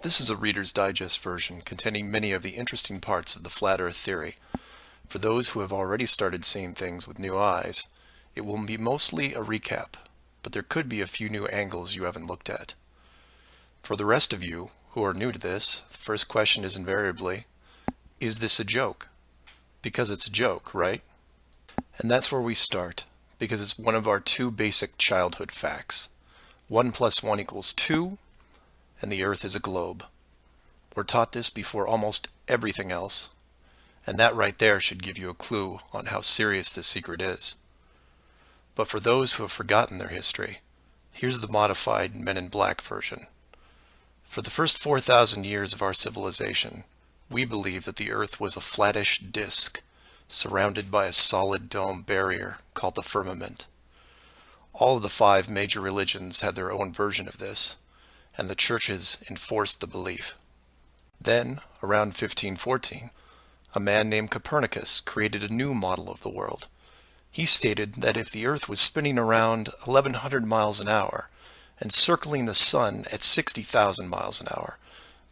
This is a Reader's Digest version containing many of the interesting parts of the flat earth theory. For those who have already started seeing things with new eyes, it will be mostly a recap, but there could be a few new angles you haven't looked at. For the rest of you who are new to this, the first question is invariably, is this a joke? Because it's a joke, right? And that's where we start, because it's one of our two basic childhood facts. 1 + 1 = 2, and the Earth is a globe. We're taught this before almost everything else, and that right there should give you a clue on how serious this secret is. But for those who have forgotten their history, here's the modified Men in Black version. For the first 4,000 years of our civilization, we believed that the Earth was a flattish disk, surrounded by a solid dome barrier called the firmament. All of the 5 major religions had their own version of this, and the churches enforced the belief. Then, around 1514, a man named Copernicus created a new model of the world. He stated that if the Earth was spinning around 1,100 miles an hour and circling the Sun at 60,000 miles an hour,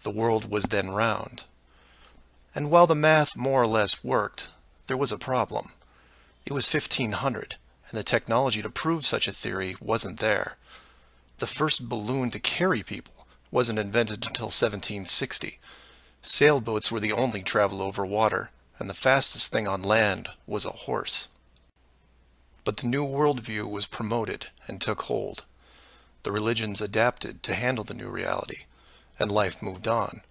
the world was then round. And while the math more or less worked, there was a problem. It was 1500, and the technology to prove such a theory wasn't there. The first balloon to carry people wasn't invented until 1760. Sailboats were the only travel over water, and the fastest thing on land was a horse. But the new worldview was promoted and took hold. The religions adapted to handle the new reality, and life moved on.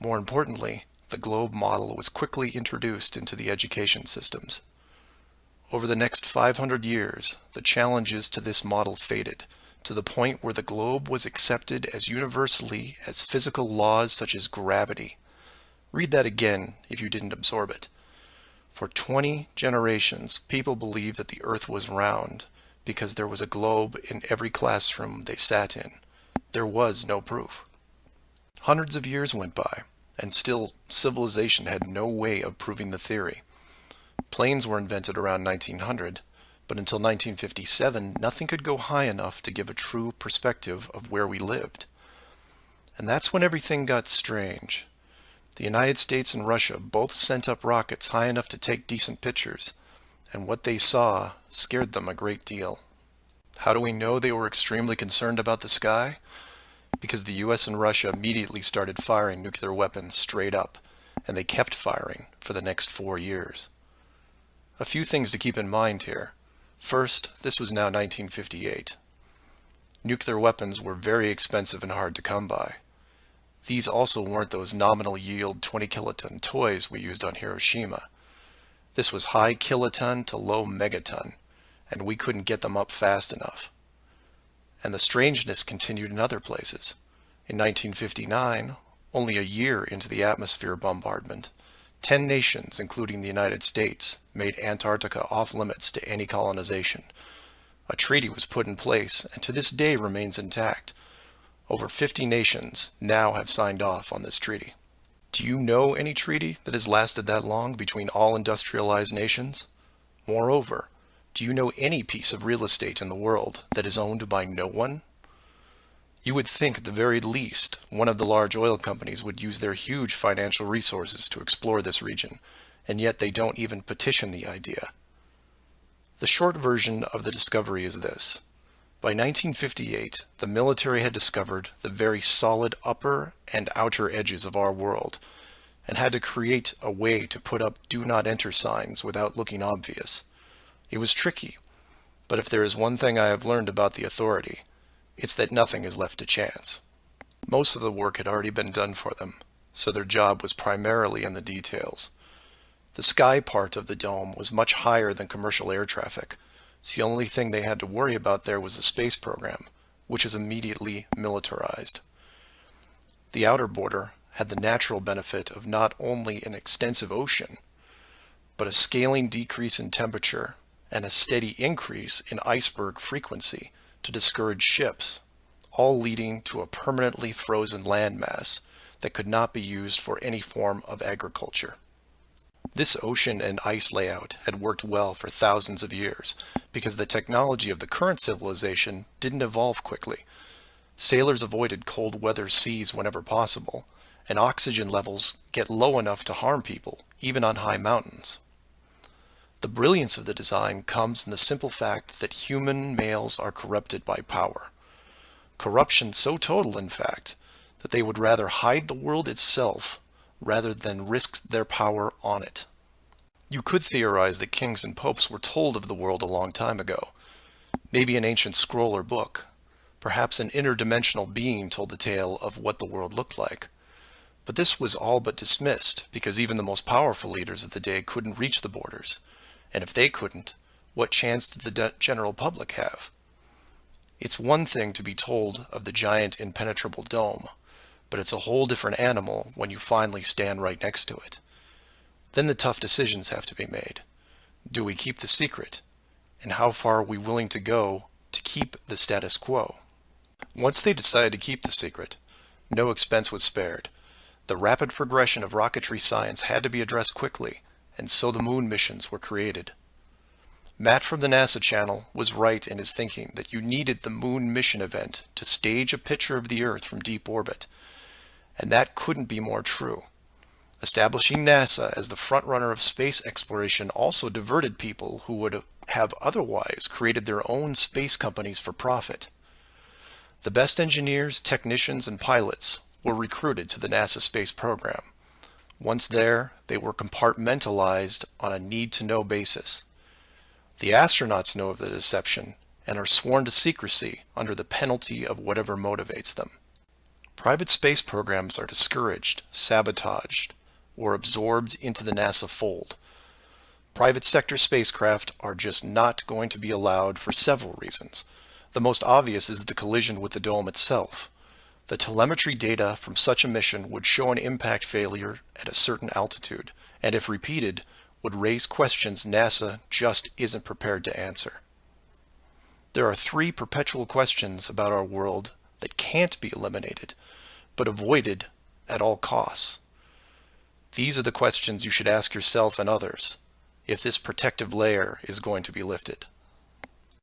More importantly, the globe model was quickly introduced into the education systems. Over the next 500 years, the challenges to this model faded, to the point where the globe was accepted as universally as physical laws such as gravity. Read that again if you didn't absorb it. For 20 generations, people believed that the Earth was round because there was a globe in every classroom they sat in. There was no proof. Hundreds of years went by, and still civilization had no way of proving the theory. Planes were invented around 1900, but until 1957, nothing could go high enough to give a true perspective of where we lived. And that's when everything got strange. The United States and Russia both sent up rockets high enough to take decent pictures, and what they saw scared them a great deal. How do we know they were extremely concerned about the sky? Because the US and Russia immediately started firing nuclear weapons straight up, and they kept firing for the next 4 years. A few things to keep in mind here. First, this was now 1958. Nuclear weapons were very expensive and hard to come by. These also weren't those nominal yield 20 kiloton toys we used on Hiroshima. This was high kiloton to low megaton, and we couldn't get them up fast enough. And the strangeness continued in other places. In 1959, only a year into the atmosphere bombardment, 10 nations, including the United States, made Antarctica off-limits to any colonization. A treaty was put in place and to this day remains intact. Over 50 nations now have signed off on this treaty. Do you know any treaty that has lasted that long between all industrialized nations? Moreover, do you know any piece of real estate in the world that is owned by no one? You would think at the very least one of the large oil companies would use their huge financial resources to explore this region, and yet they don't even petition the idea. The short version of the discovery is this. By 1958, the military had discovered the very solid upper and outer edges of our world, and had to create a way to put up do not enter signs without looking obvious. It was tricky, but if there is one thing I have learned about the authority, it's that nothing is left to chance. Most of the work had already been done for them, so their job was primarily in the details. The sky part of the dome was much higher than commercial air traffic, so the only thing they had to worry about there was the space program, which is immediately militarized. The outer border had the natural benefit of not only an extensive ocean, but a scaling decrease in temperature and a steady increase in iceberg frequency to discourage ships, all leading to a permanently frozen landmass that could not be used for any form of agriculture. This ocean and ice layout had worked well for thousands of years because the technology of the current civilization didn't evolve quickly. Sailors avoided cold weather seas whenever possible, and oxygen levels get low enough to harm people, even on high mountains. The brilliance of the design comes in the simple fact that human males are corrupted by power. Corruption so total, in fact, that they would rather hide the world itself rather than risk their power on it. You could theorize that kings and popes were told of the world a long time ago. Maybe an ancient scroll or book. Perhaps an interdimensional being told the tale of what the world looked like. But this was all but dismissed, because even the most powerful leaders of the day couldn't reach the borders. And if they couldn't, what chance did the general public have? It's one thing to be told of the giant impenetrable dome, but it's a whole different animal when you finally stand right next to it. Then the tough decisions have to be made. Do we keep the secret? And how far are we willing to go to keep the status quo? Once they decided to keep the secret, no expense was spared. The rapid progression of rocketry science had to be addressed quickly, and so the moon missions were created. Matt from the NASA channel was right in his thinking that you needed the moon mission event to stage a picture of the Earth from deep orbit, and that couldn't be more true. Establishing NASA as the frontrunner of space exploration also diverted people who would have otherwise created their own space companies for profit. The best engineers, technicians, and pilots were recruited to the NASA space program. Once there, they were compartmentalized on a need-to-know basis. The astronauts know of the deception and are sworn to secrecy under the penalty of whatever motivates them. Private space programs are discouraged, sabotaged, or absorbed into the NASA fold. Private sector spacecraft are just not going to be allowed for several reasons. The most obvious is the collision with the dome itself. The telemetry data from such a mission would show an impact failure at a certain altitude, and if repeated, would raise questions NASA just isn't prepared to answer. There are three perpetual questions about our world that can't be eliminated, but avoided at all costs. These are the questions you should ask yourself and others if this protective layer is going to be lifted.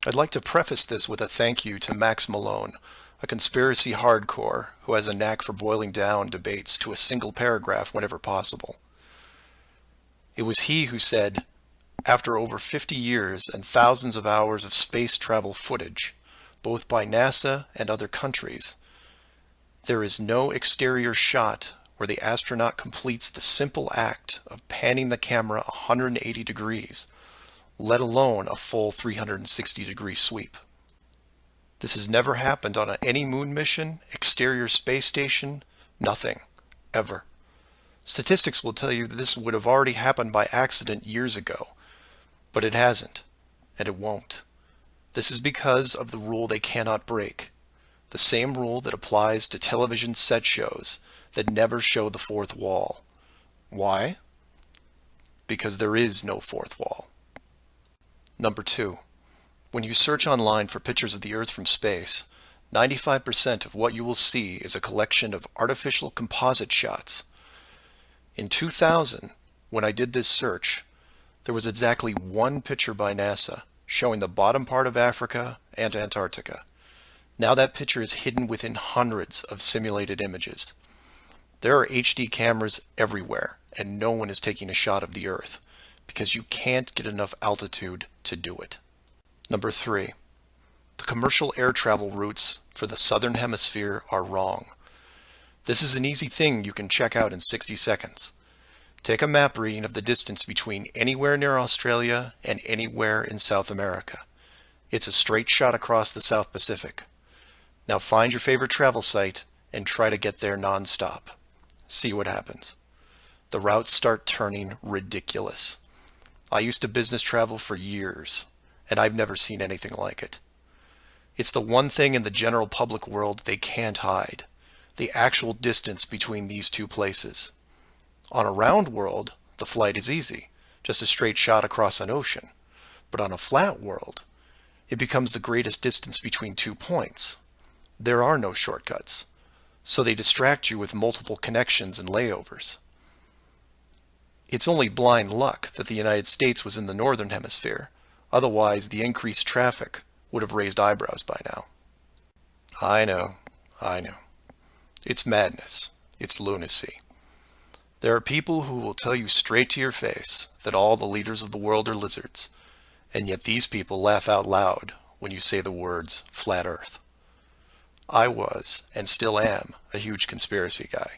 I'd like to preface this with a thank you to Max Malone, a conspiracy hardcore who has a knack for boiling down debates to a single paragraph whenever possible. It was he who said, after over 50 years and thousands of hours of space travel footage, both by NASA and other countries, there is no exterior shot where the astronaut completes the simple act of panning the camera 180 degrees, let alone a full 360-degree sweep. This has never happened on any moon mission, exterior space station, nothing, ever. Statistics will tell you that this would have already happened by accident years ago, but it hasn't, and it won't. This is because of the rule they cannot break, the same rule that applies to television set shows that never show the fourth wall. Why? Because there is no fourth wall. Number 2. When you search online for pictures of the Earth from space, 95% of what you will see is a collection of artificial composite shots. In 2000, when I did this search, there was exactly one picture by NASA showing the bottom part of Africa and Antarctica. Now that picture is hidden within hundreds of simulated images. There are HD cameras everywhere, and no one is taking a shot of the Earth, because you can't get enough altitude to do it. Number 3. The commercial air travel routes for the southern hemisphere are wrong. This is an easy thing you can check out in 60 seconds. Take a map reading of the distance between anywhere near Australia and anywhere in South America. It's a straight shot across the South Pacific. Now find your favorite travel site and try to get there non-stop. See what happens. The routes start turning ridiculous. I used to business travel for years, and I've never seen anything like it. It's the one thing in the general public world they can't hide, the actual distance between these two places. On a round world, the flight is easy, just a straight shot across an ocean. But on a flat world, it becomes the greatest distance between 2 points. There are no shortcuts, so they distract you with multiple connections and layovers. It's only blind luck that the United States was in the northern hemisphere. Otherwise, the increased traffic would have raised eyebrows by now. I know, I know. It's madness. It's lunacy. There are people who will tell you straight to your face that all the leaders of the world are lizards, and yet these people laugh out loud when you say the words flat earth. I was, and still am, a huge conspiracy guy.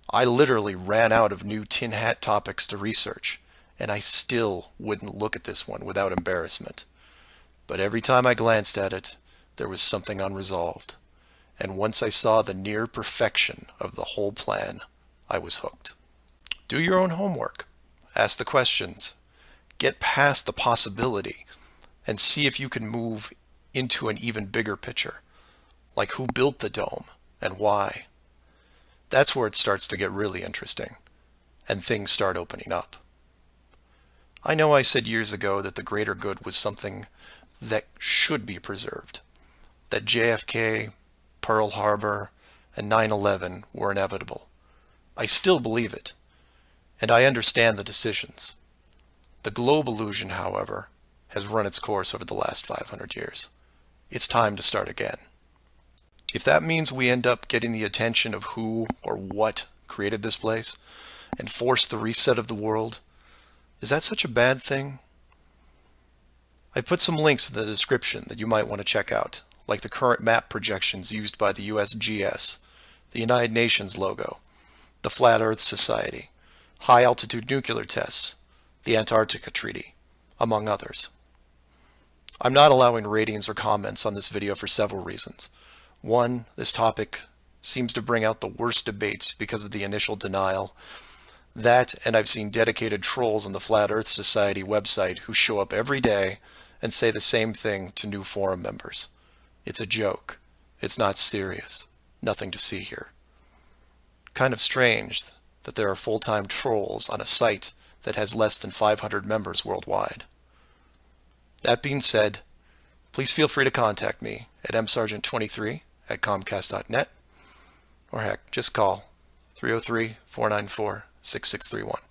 I literally ran out of new tin hat topics to research, and I still wouldn't look at this one without embarrassment. But every time I glanced at it, there was something unresolved. And once I saw the near perfection of the whole plan, I was hooked. Do your own homework. Ask the questions. Get past the possibility and see if you can move into an even bigger picture. Like who built the dome and why. That's where it starts to get really interesting and things start opening up. I know I said years ago that the greater good was something that should be preserved, that JFK, Pearl Harbor, and 9/11 were inevitable. I still believe it, and I understand the decisions. The globe illusion, however, has run its course over the last 500 years. It's time to start again. If that means we end up getting the attention of who or what created this place and force the reset of the world, is that such a bad thing? I've put some links in the description that you might want to check out, like the current map projections used by the USGS, the United Nations logo, the Flat Earth Society, high-altitude nuclear tests, the Antarctica Treaty, among others. I'm not allowing ratings or comments on this video for several reasons. One, this topic seems to bring out the worst debates because of the initial denial. That, and I've seen dedicated trolls on the Flat Earth Society website who show up every day and say the same thing to new forum members. It's a joke. It's not serious. Nothing to see here. Kind of strange that there are full-time trolls on a site that has less than 500 members worldwide. That being said, please feel free to contact me at msargent23@comcast.net, or heck, just call 303-494-6631.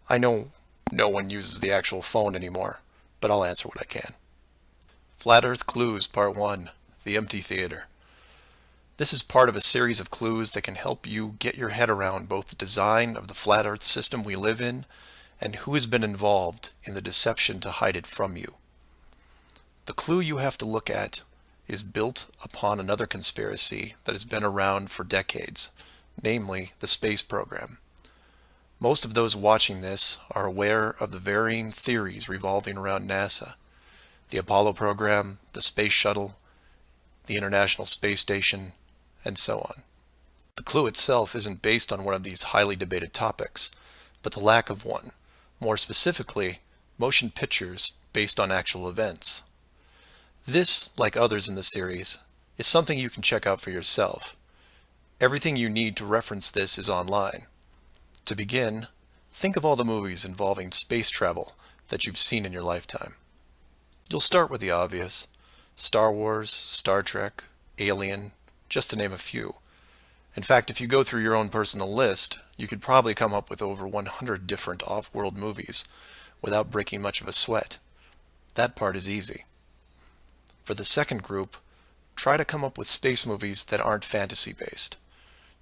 I know no one uses the actual phone anymore, but I'll answer what I can. Flat Earth Clues Part 1, The Empty Theater. This is part of a series of clues that can help you get your head around both the design of the flat Earth system we live in and who has been involved in the deception to hide it from you. The clue you have to look at is built upon another conspiracy that has been around for decades, namely the space program. Most of those watching this are aware of the varying theories revolving around NASA, the Apollo program, the space shuttle, the International Space Station, and so on. The clue itself isn't based on one of these highly debated topics, but the lack of one, more specifically, motion pictures based on actual events. This, like others in the series, is something you can check out for yourself. Everything you need to reference this is online. To begin, think of all the movies involving space travel that you've seen in your lifetime. You'll start with the obvious: Star Wars, Star Trek, Alien, just to name a few. In fact, if you go through your own personal list, you could probably come up with over 100 different off-world movies without breaking much of a sweat. That part is easy. For the second group, try to come up with space movies that aren't fantasy-based.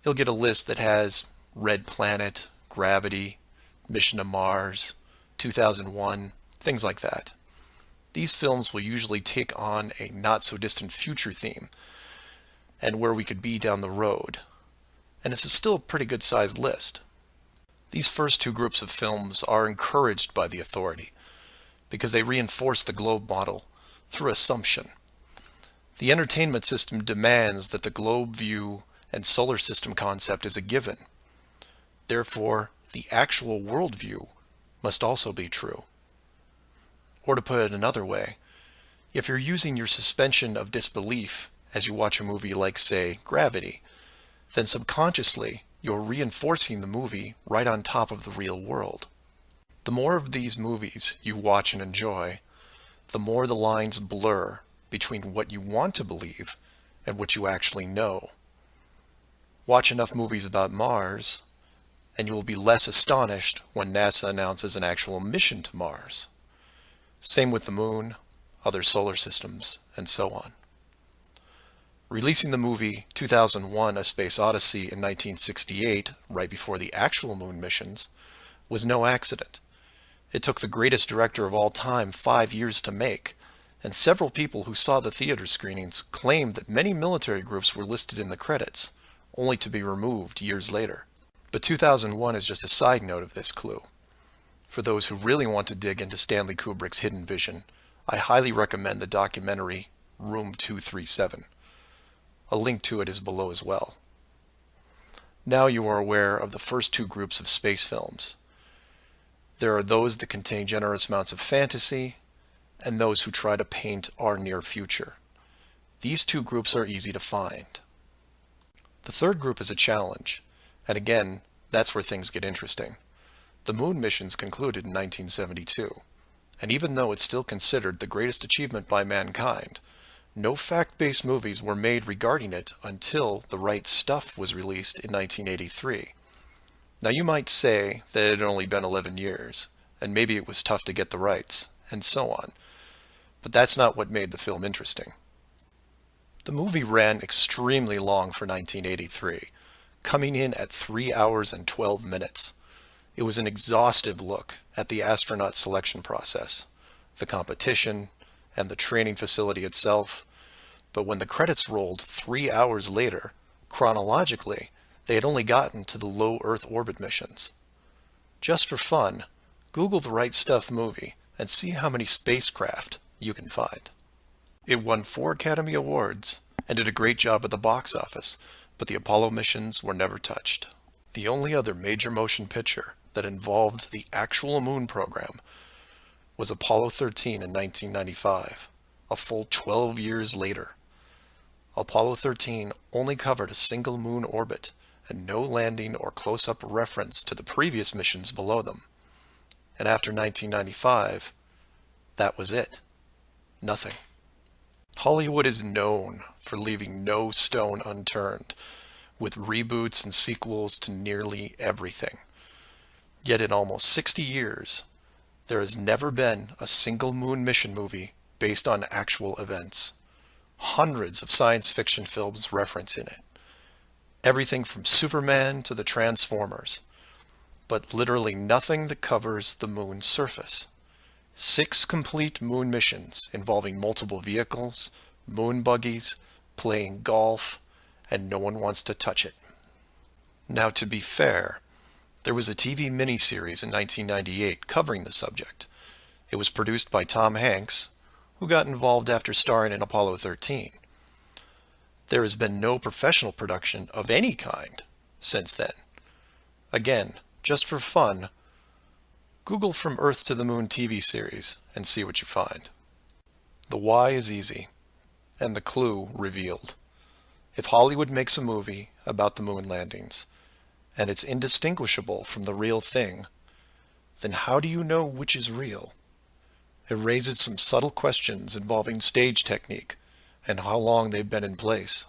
You'll get a list that has Red Planet, Gravity, Mission to Mars, 2001, things like that. These films will usually take on a not-so-distant future theme, and where we could be down the road. And it's still a pretty good-sized list. These first two groups of films are encouraged by the authority, because they reinforce the globe model through assumption. The entertainment system demands that the globe view and solar system concept is a given. Therefore, the actual worldview must also be true. Or to put it another way, if you're using your suspension of disbelief as you watch a movie like, say, Gravity, then subconsciously you're reinforcing the movie right on top of the real world. The more of these movies you watch and enjoy, the more the lines blur between what you want to believe and what you actually know. Watch enough movies about Mars, and you will be less astonished when NASA announces an actual mission to Mars. Same with the Moon, other solar systems, and so on. Releasing the movie 2001: A Space Odyssey in 1968, right before the actual moon missions, was no accident. It took the greatest director of all time 5 years to make, and several people who saw the theater screenings claimed that many military groups were listed in the credits, only to be removed years later. But 2001 is just a side note of this clue. For those who really want to dig into Stanley Kubrick's hidden vision, I highly recommend the documentary Room 237. A link to it is below as well. Now you are aware of the first two groups of space films. There are those that contain generous amounts of fantasy, and those who try to paint our near future. These two groups are easy to find. The third group is a challenge, and again, that's where things get interesting. The moon missions concluded in 1972, and even though it's still considered the greatest achievement by mankind, no fact-based movies were made regarding it until The Right Stuff was released in 1983. Now you might say that it had only been 11 years, and maybe it was tough to get the rights, and so on. But that's not what made the film interesting. The movie ran extremely long for 1983, coming in at 3 hours and 12 minutes. It was an exhaustive look at the astronaut selection process, the competition, and the training facility itself. But when the credits rolled 3 hours later, chronologically, they had only gotten to the low Earth orbit missions. Just for fun, Google The Right Stuff movie and see how many spacecraft you can find. It won 4 Academy Awards and did a great job at the box office, but the Apollo missions were never touched. The only other major motion picture that involved the actual moon program was Apollo 13 in 1995, a full 12 years later. Apollo 13 only covered a single moon orbit and no landing or close-up reference to the previous missions below them. And after 1995, that was it. Nothing. Hollywood is known for leaving no stone unturned, with reboots and sequels to nearly everything. Yet in almost 60 years, there has never been a single moon mission movie based on actual events. Hundreds of science fiction films reference in it. Everything from Superman to the Transformers. But literally nothing that covers the moon's surface. 6 complete moon missions involving multiple vehicles, moon buggies, playing golf, and no one wants to touch it. Now, to be fair, there was a TV miniseries in 1998 covering the subject. It was produced by Tom Hanks, who got involved after starring in Apollo 13. There has been no professional production of any kind since then. Again, just for fun, Google From Earth to the Moon TV series and see what you find. The why is easy, and the clue revealed. If Hollywood makes a movie about the moon landings, and it's indistinguishable from the real thing, then how do you know which is real? It raises some subtle questions involving stage technique and how long they've been in place.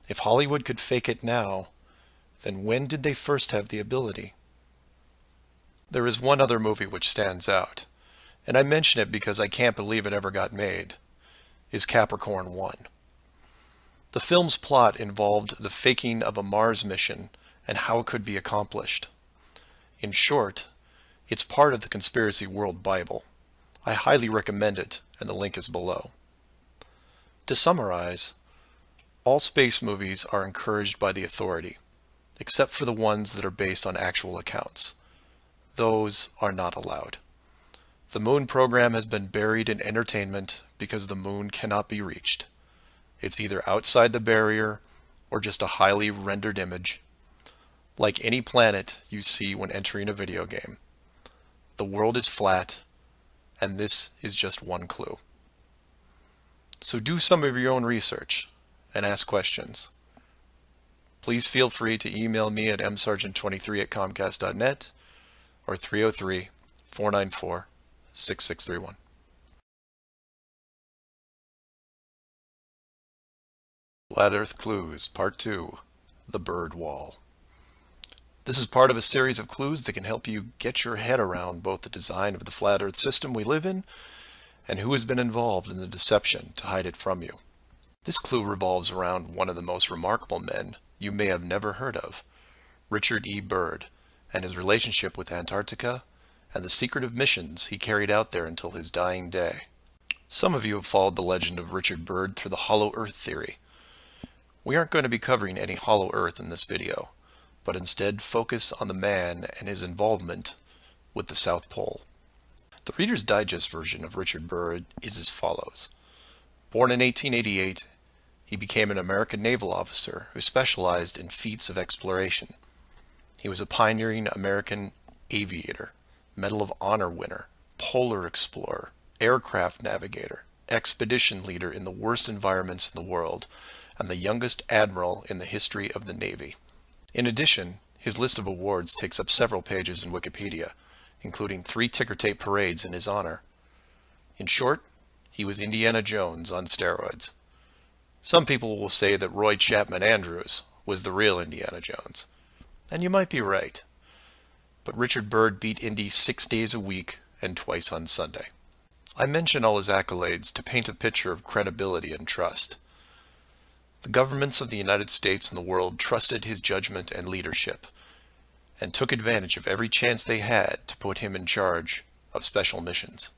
If Hollywood could fake it now, then when did they first have the ability? There is one other movie which stands out, and I mention it because I can't believe it ever got made, is Capricorn 1. The film's plot involved the faking of a Mars mission and how it could be accomplished. In short, it's part of the Conspiracy World Bible. I highly recommend it, and the link is below. To summarize, all space movies are encouraged by the authority, except for the ones that are based on actual accounts. Those are not allowed. The moon program has been buried in entertainment because the moon cannot be reached. It's either outside the barrier or just a highly rendered image, like any planet you see when entering a video game. The world is flat, and this is just one clue. So do some of your own research and ask questions. Please feel free to email me at msargent23@comcast.net or 303-494-6631. Flat Earth Clues, Part 2, The Bird Wall. This is part of a series of clues that can help you get your head around both the design of the flat Earth system we live in and who has been involved in the deception to hide it from you. This clue revolves around one of the most remarkable men you may have never heard of, Richard E. Byrd, and his relationship with Antarctica and the secretive missions he carried out there until his dying day. Some of you have followed the legend of Richard Byrd through the hollow earth theory. We aren't going to be covering any hollow earth in this video, but instead focus on the man and his involvement with the South Pole. The Reader's Digest version of Richard Byrd is as follows. Born in 1888, he became an American naval officer who specialized in feats of exploration. He was a pioneering American aviator, Medal of Honor winner, polar explorer, aircraft navigator, expedition leader in the worst environments in the world, and the youngest admiral in the history of the Navy. In addition, his list of awards takes up several pages in Wikipedia, including 3 ticker tape parades in his honor. In short, he was Indiana Jones on steroids. Some people will say that Roy Chapman Andrews was the real Indiana Jones. And you might be right. But Richard Byrd beat Indy 6 days a week and twice on Sunday. I mention all his accolades to paint a picture of credibility and trust. The governments of the United States and the world trusted his judgment and leadership, and took advantage of every chance they had to put him in charge of special missions.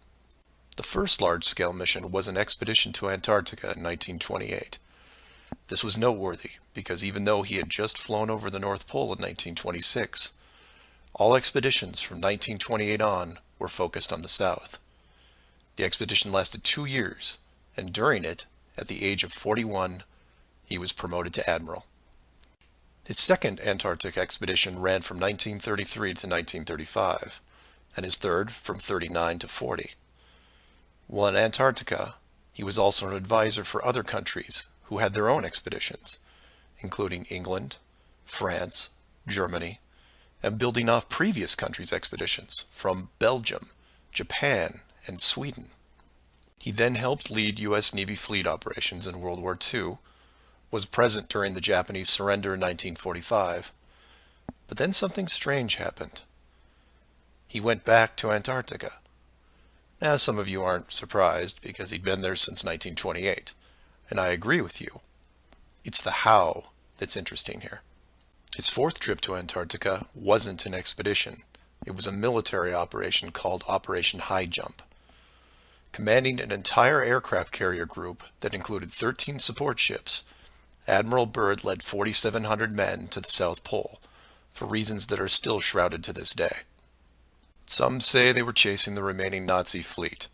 The first large-scale mission was an expedition to Antarctica in 1928. This was noteworthy because even though he had just flown over the North Pole in 1926, all expeditions from 1928 on were focused on the South. The expedition lasted 2 years, and during it, at the age of 41, he was promoted to admiral. His second Antarctic expedition ran from 1933 to 1935, and his third from 39 to 40. While in Antarctica, he was also an advisor for other countries who had their own expeditions, including England, France, Germany, and building off previous countries' expeditions from Belgium, Japan, and Sweden. He then helped lead U.S. Navy fleet operations in World War II, was present during the Japanese surrender in 1945, but then something strange happened. He went back to Antarctica. Now, some of you aren't surprised because he'd been there since 1928, and I agree with you. It's the how that's interesting here. His fourth trip to Antarctica wasn't an expedition. It was a military operation called Operation High Jump. Commanding an entire aircraft carrier group that included 13 support ships, Admiral Byrd led 4,700 men to the South Pole, for reasons that are still shrouded to this day. Some say they were chasing the remaining Nazi fleet,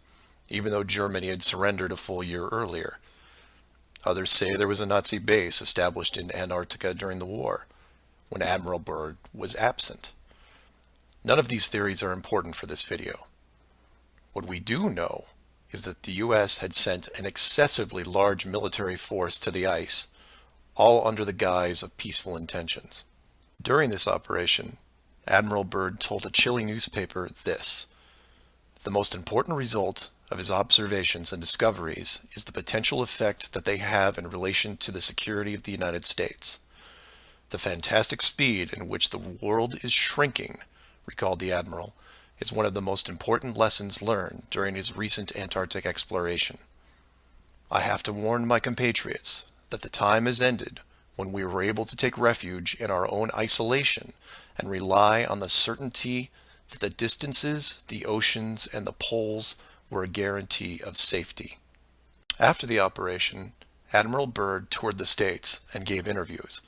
even though Germany had surrendered a full year earlier. Others say there was a Nazi base established in Antarctica during the war, when Admiral Byrd was absent. None of these theories are important for this video. What we do know is that the U.S. had sent an excessively large military force to the ice, all under the guise of peaceful intentions. During this operation, Admiral Byrd told a Chile newspaper this: "The most important result of his observations and discoveries is the potential effect that they have in relation to the security of the United States. The fantastic speed in which the world is shrinking," recalled the Admiral, "is one of the most important lessons learned during his recent Antarctic exploration. I have to warn my compatriots that the time has ended when we were able to take refuge in our own isolation and rely on the certainty that the distances, the oceans, and the poles were a guarantee of safety." After the operation, Admiral Byrd toured the States and gave interviews,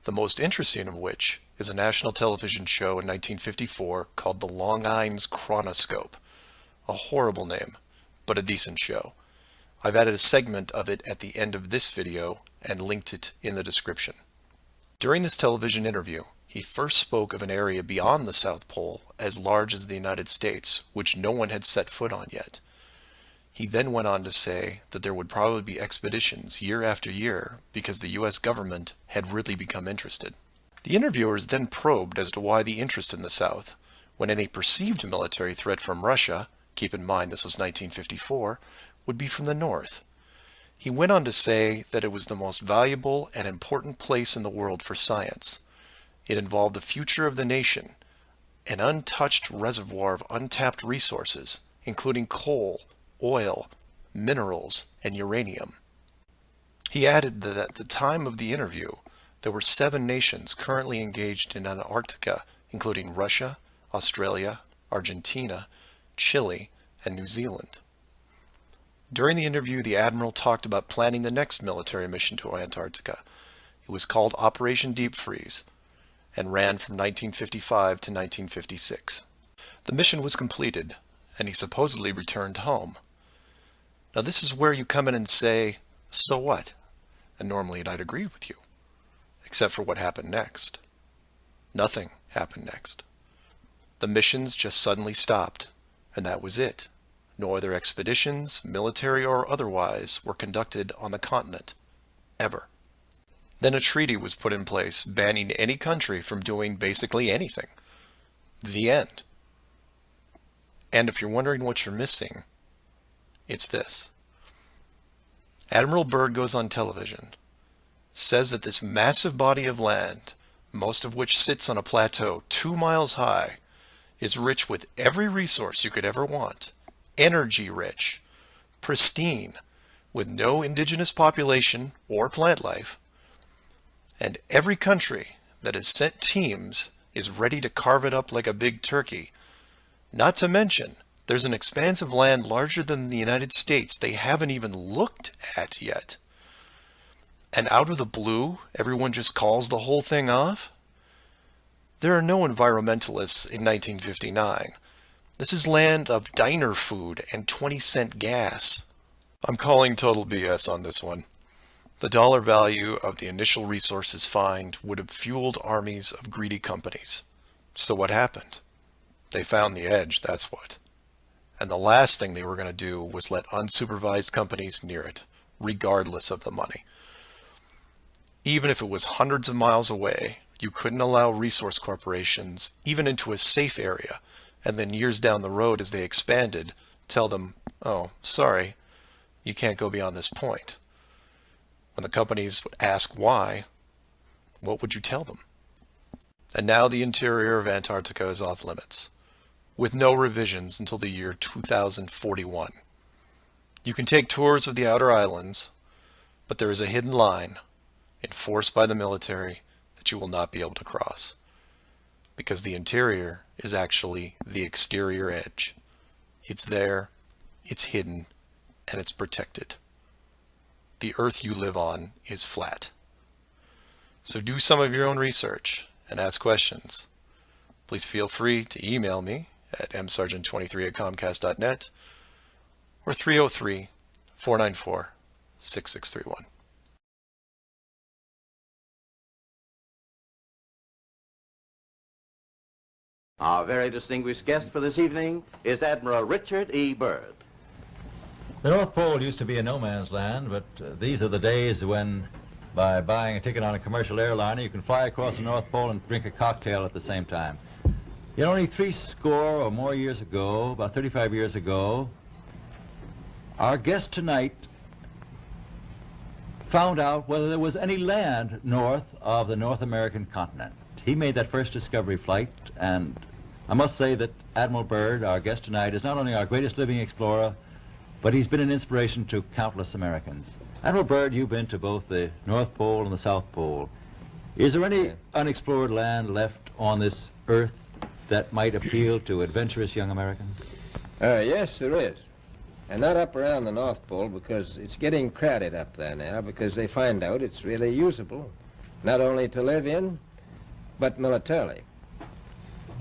the most interesting of which is a national television show in 1954 called The Long Island's Chronoscope. A horrible name, but a decent show. I've added a segment of it at the end of this video and linked it in the description. During this television interview, he first spoke of an area beyond the South Pole as large as the United States, which no one had set foot on yet. He then went on to say that there would probably be expeditions year after year because the U.S. government had really become interested. The interviewers then probed as to why the interest in the South, when any perceived military threat from Russia, keep in mind this was 1954, would be from the North. He went on to say that it was the most valuable and important place in the world for science. It involved the future of the nation, an untouched reservoir of untapped resources, including coal, oil, minerals, and uranium. He added that at the time of the interview, there were 7 nations currently engaged in Antarctica, including Russia, Australia, Argentina, Chile, and New Zealand. During the interview, the Admiral talked about planning the next military mission to Antarctica. It was called Operation Deep Freeze and ran from 1955 to 1956. The mission was completed, and he supposedly returned home. Now this is where you come in and say, so what? And normally I'd agree with you, except for what happened next. Nothing happened next. The missions just suddenly stopped, and that was it. No other expeditions, military or otherwise, were conducted on the continent, ever. Then a treaty was put in place banning any country from doing basically anything. The end. And if you're wondering what you're missing, it's this. Admiral Byrd goes on television, says that this massive body of land, most of which sits on a plateau 2 miles high, is rich with every resource you could ever want, energy rich, pristine, with no indigenous population or plant life, and every country that has sent teams is ready to carve it up like a big turkey. Not to mention, there's an expanse of land larger than the United States they haven't even looked at yet. And out of the blue, everyone just calls the whole thing off? There are no environmentalists in 1959. This is land of diner food and 20-cent gas. I'm calling total BS on this one. The dollar value of the initial resources find would have fueled armies of greedy companies. So what happened? They found the edge, that's what. And the last thing they were going to do was let unsupervised companies near it, regardless of the money. Even if it was hundreds of miles away, you couldn't allow resource corporations even into a safe area, and then years down the road as they expanded, tell them, oh, sorry, you can't go beyond this point. When the companies would ask why, what would you tell them? And now the interior of Antarctica is off limits, with no revisions until the year 2041. You can take tours of the outer islands, but there is a hidden line, enforced by the military, that you will not be able to cross. Because the interior is actually the exterior edge. It's there, it's hidden, and it's protected. The earth you live on is flat. So do some of your own research and ask questions. Please feel free to email me at msargent23@comcast.net or 303-494-6631. Our very distinguished guest for this evening is Admiral Richard E. Byrd. The North Pole used to be a no man's land, but these are the days when, by buying a ticket on a commercial airliner, you can fly across the North Pole and drink a cocktail at the same time. Yet only 60 or more years ago, about 35 years ago, our guest tonight found out whether there was any land north of the North American continent. He made that first discovery flight, and I must say that Admiral Byrd, our guest tonight, is not only our greatest living explorer, but he's been an inspiration to countless Americans. Admiral Byrd, you've been to both the North Pole and the South Pole. Is there any unexplored land left on this earth that might appeal to adventurous young Americans? Yes, there is. And not up around the North Pole, because it's getting crowded up there now, because they find out it's really usable, not only to live in, but militarily.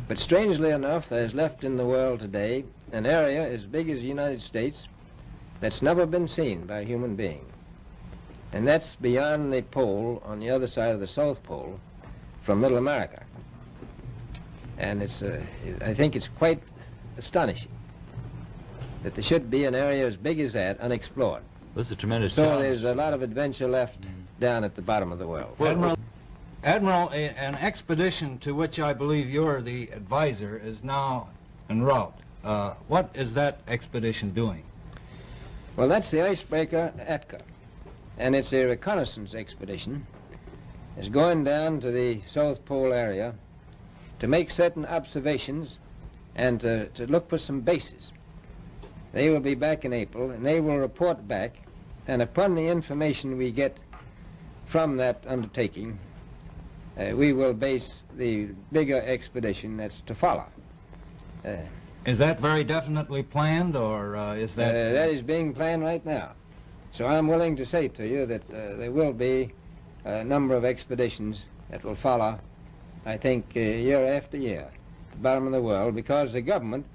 But strangely enough, there's left in the world today an area as big as the United States that's never been seen by a human being. And that's beyond the pole on the other side of the South Pole from Middle America. And I think it's quite astonishing that there should be an area as big as that unexplored. This is a tremendous So challenge. there's a lot of adventure left down at the bottom of the world. Admiral, an expedition to which I believe you're the advisor is now en route. What is that expedition doing? Well, that's the icebreaker Atka, and it's a reconnaissance expedition. It's going down to the South Pole area to make certain observations and to look for some bases. They will be back in April, and they will report back and upon the information we get from that undertaking, we will base the bigger expedition that's to follow. Is that very definitely planned, or is that... that is being planned right now. So I'm willing to say to you that there will be a number of expeditions that will follow, I think, year after year, at the bottom of the world, because the government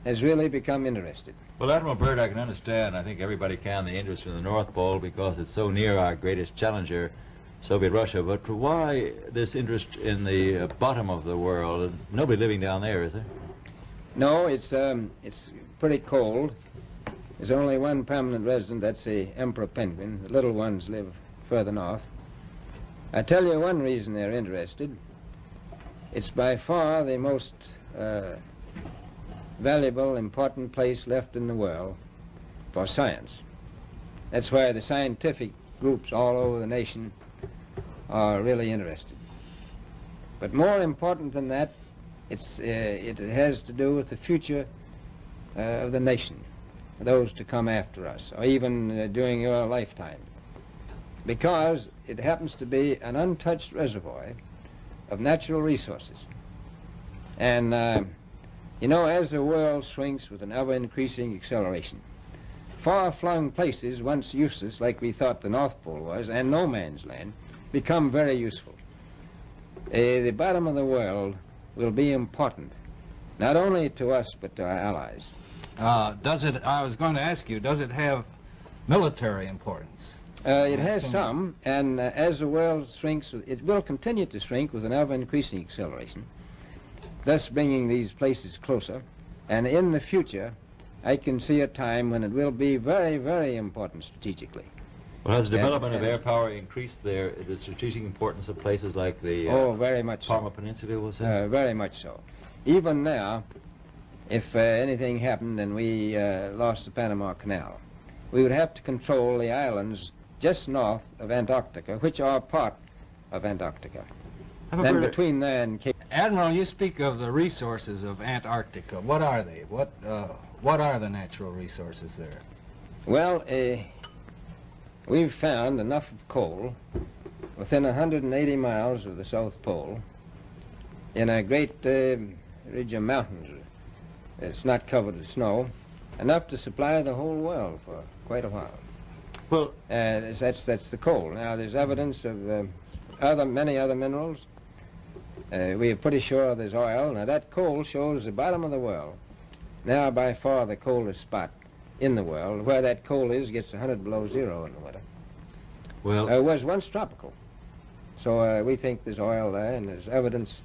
has really become interested. Well, Admiral Byrd, I can understand, I think everybody can, the interest in the North Pole because it's so near our greatest challenger, Soviet Russia, but why this interest in the bottom of the world? Nobody living down there, is there? No, it's pretty cold. There's only one permanent resident, that's the emperor penguin. The little ones live further north. I tell you one reason they're interested. It's by far the most valuable, important place left in the world for science. That's why the scientific groups all over the nation are really interested. But more important than that, it has to do with the future of the nation, those to come after us, or even during your lifetime, because it happens to be an untouched reservoir of natural resources. And you know, as the world shrinks with an ever-increasing acceleration, far-flung places once useless, like we thought the North Pole was, and no man's land, become very useful. The bottom of the world will be important, not only to us, but to our allies. I was going to ask you, does it have military importance? It has some, and as the world shrinks, it will continue to shrink with an ever-increasing acceleration, thus bringing these places closer. And in the future, I can see a time when it will be very, very important strategically. Well, has the development of air power increased the strategic importance of places like the very much Palma so. Peninsula, was it? Very much so. Even now, if anything happened and we lost the Panama Canal, we would have to control the islands just north of Antarctica, which are part of Antarctica. Then between there and Cape... Admiral, you speak of the resources of Antarctica. What are they? What are the natural resources there? Well, we've found enough of coal within 180 miles of the South Pole in a great ridge of mountains. It's not covered with snow, enough to supply the whole world for quite a while. Well, that's the coal. Now, there's evidence of many other minerals. We are pretty sure there's oil. Now, that coal shows the bottom of the world. Now, by far the coldest spot in the world. Where that coal is gets 100 below zero in the winter. Well, it was once tropical. So we think there's oil there, and there's evidence,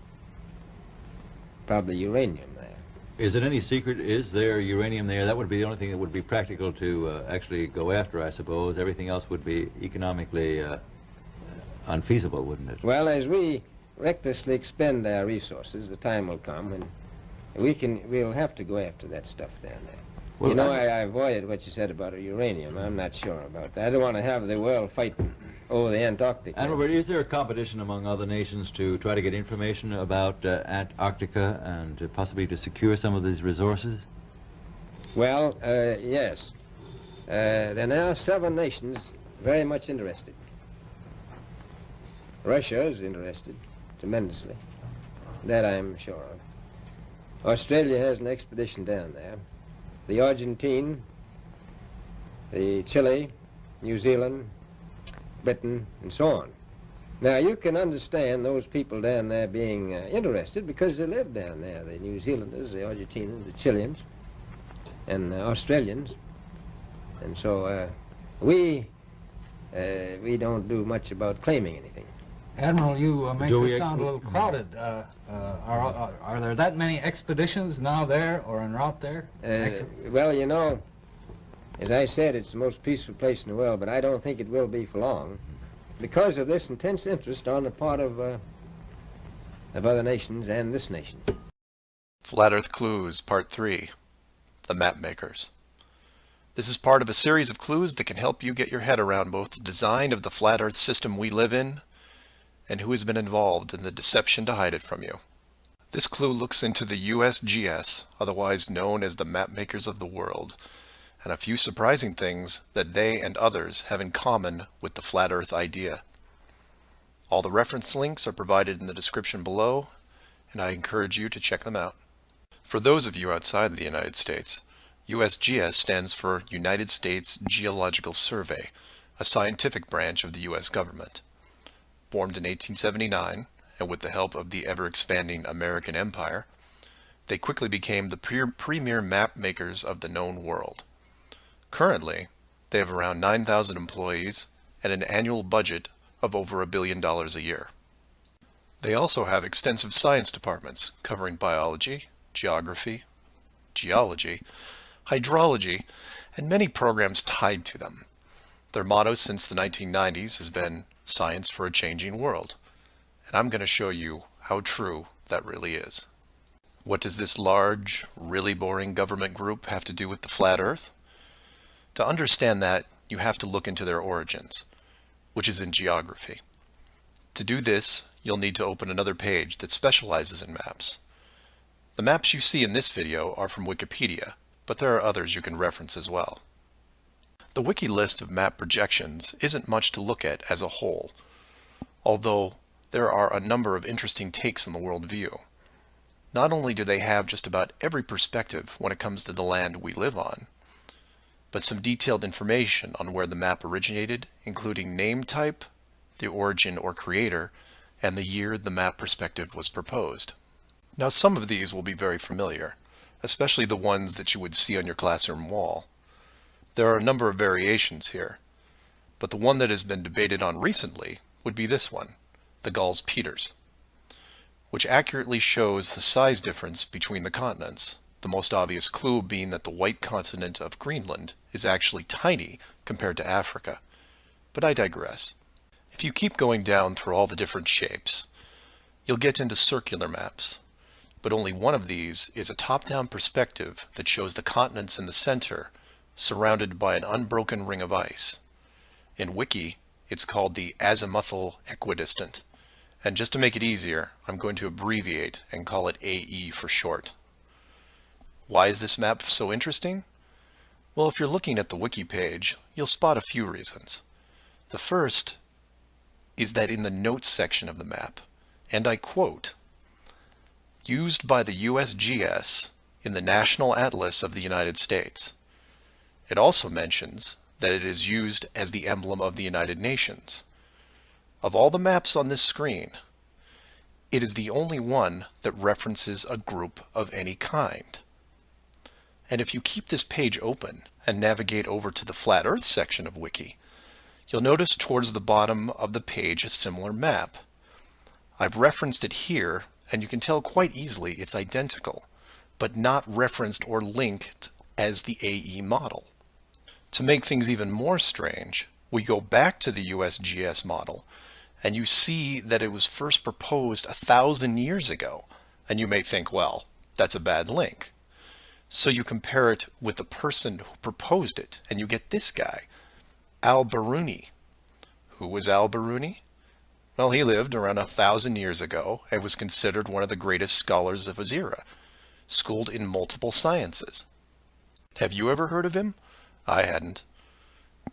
probably uranium there. is it any secret, is there uranium there? That would be the only thing that would be practical to actually go after, I suppose. Everything else would be economically unfeasible, wouldn't it? Well, as we recklessly expend our resources, the time will come when we'll have to go after that stuff down there. Well, you know, I avoided what you said about uranium. I'm not sure about that. I don't want to have the world fight over the Antarctic. And Robert, is there a competition among other nations to try to get information about Antarctica and possibly to secure some of these resources? Well, yes. There are now 7 nations very much interested. Russia is interested tremendously. That I'm sure of. Australia has an expedition down there. The Argentine, the Chile, New Zealand, Britain, and so on. Now, you can understand those people down there being interested because they live down there, the New Zealanders, the Argentinians, the Chileans, and Australians. And so we don't do much about claiming anything. Admiral, you make this sound a little crowded. Are there that many expeditions now there or en route there? Well, you know, as I said, it's the most peaceful place in the world, but I don't think it will be for long because of this intense interest on the part of other nations and this nation. Flat Earth Clues, Part 3, The Map Makers. This is part of a series of clues that can help you get your head around both the design of the flat Earth system we live in and who has been involved in the deception to hide it from you. This clue looks into the USGS, otherwise known as the Map Makers of the World, and a few surprising things that they and others have in common with the flat earth idea. All the reference links are provided in the description below, and I encourage you to check them out. For those of you outside the United States, USGS stands for United States Geological Survey, a scientific branch of the U.S. government. Formed in 1879, and with the help of the ever-expanding American Empire, they quickly became the premier map makers of the known world. Currently, they have around 9,000 employees and an annual budget of over $1 billion a year. They also have extensive science departments covering biology, geography, geology, hydrology, and many programs tied to them. Their motto since the 1990s has been "Science for a Changing World," and I'm going to show you how true that really is. What does this large, really boring government group have to do with the flat earth? To understand that, you have to look into their origins, which is in geography. To do this, you'll need to open another page that specializes in maps. The maps you see in this video are from Wikipedia, but there are others you can reference as well. The wiki list of map projections isn't much to look at as a whole, although there are a number of interesting takes on the world view. Not only do they have just about every perspective when it comes to the land we live on, but some detailed information on where the map originated, including name type, the origin or creator, and the year the map perspective was proposed. Now, some of these will be very familiar, especially the ones that you would see on your classroom wall. There are a number of variations here, but the one that has been debated on recently would be this one, the Gauls-Peters, which accurately shows the size difference between the continents, the most obvious clue being that the white continent of Greenland is actually tiny compared to Africa. But I digress. If you keep going down through all the different shapes, you'll get into circular maps, but only one of these is a top-down perspective that shows the continents in the center, surrounded by an unbroken ring of ice. In Wiki, it's called the azimuthal equidistant, and just to make it easier, I'm going to abbreviate and call it AE for short. Why is this map so interesting? Well, if you're looking at the Wiki page, you'll spot a few reasons. The first is that in the notes section of the map, and I quote, "Used by the USGS in the National Atlas of the United States." It also mentions that it is used as the emblem of the United Nations. Of all the maps on this screen, it is the only one that references a group of any kind. And if you keep this page open and navigate over to the Flat Earth section of Wiki, you'll notice towards the bottom of the page a similar map. I've referenced it here, and you can tell quite easily it's identical, but not referenced or linked as the AE model. To make things even more strange, we go back to the USGS model, and you see that it was first proposed 1,000 years ago, and you may think, well, that's a bad link. So you compare it with the person who proposed it, and you get this guy, Al-Biruni. Who was Al-Biruni? Well, he lived around 1,000 years ago and was considered one of the greatest scholars of his era, schooled in multiple sciences. Have you ever heard of him? I hadn't.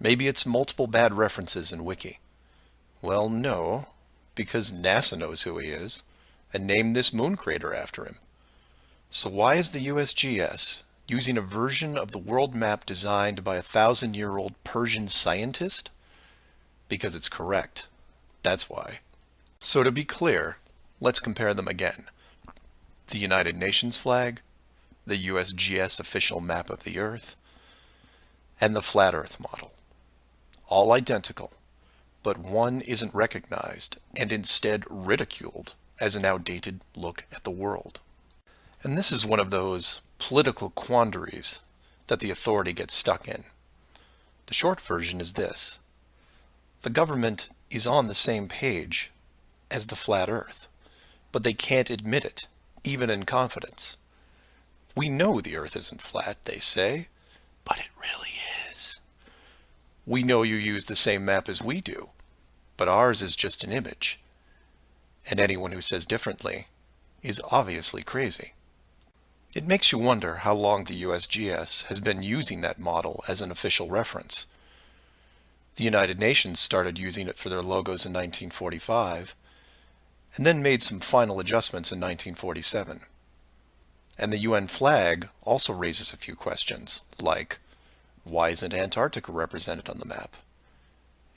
Maybe it's multiple bad references in Wiki. Well, no, because NASA knows who he is and named this moon crater after him. So why is the USGS using a version of the world map designed by a 1,000-year-old Persian scientist? Because it's correct. That's why. So to be clear, let's compare them again. The United Nations flag, the USGS official map of the Earth, and the Flat Earth model. All identical, but one isn't recognized and instead ridiculed as an outdated look at the world. And this is one of those political quandaries that the authority gets stuck in. The short version is this. The government is on the same page as the flat earth, but they can't admit it, even in confidence. We know the earth isn't flat, they say, but it really is. We know you use the same map as we do, but ours is just an image. And anyone who says differently is obviously crazy. It makes you wonder how long the USGS has been using that model as an official reference. The United Nations started using it for their logos in 1945, and then made some final adjustments in 1947. And the UN flag also raises a few questions, like, why isn't Antarctica represented on the map?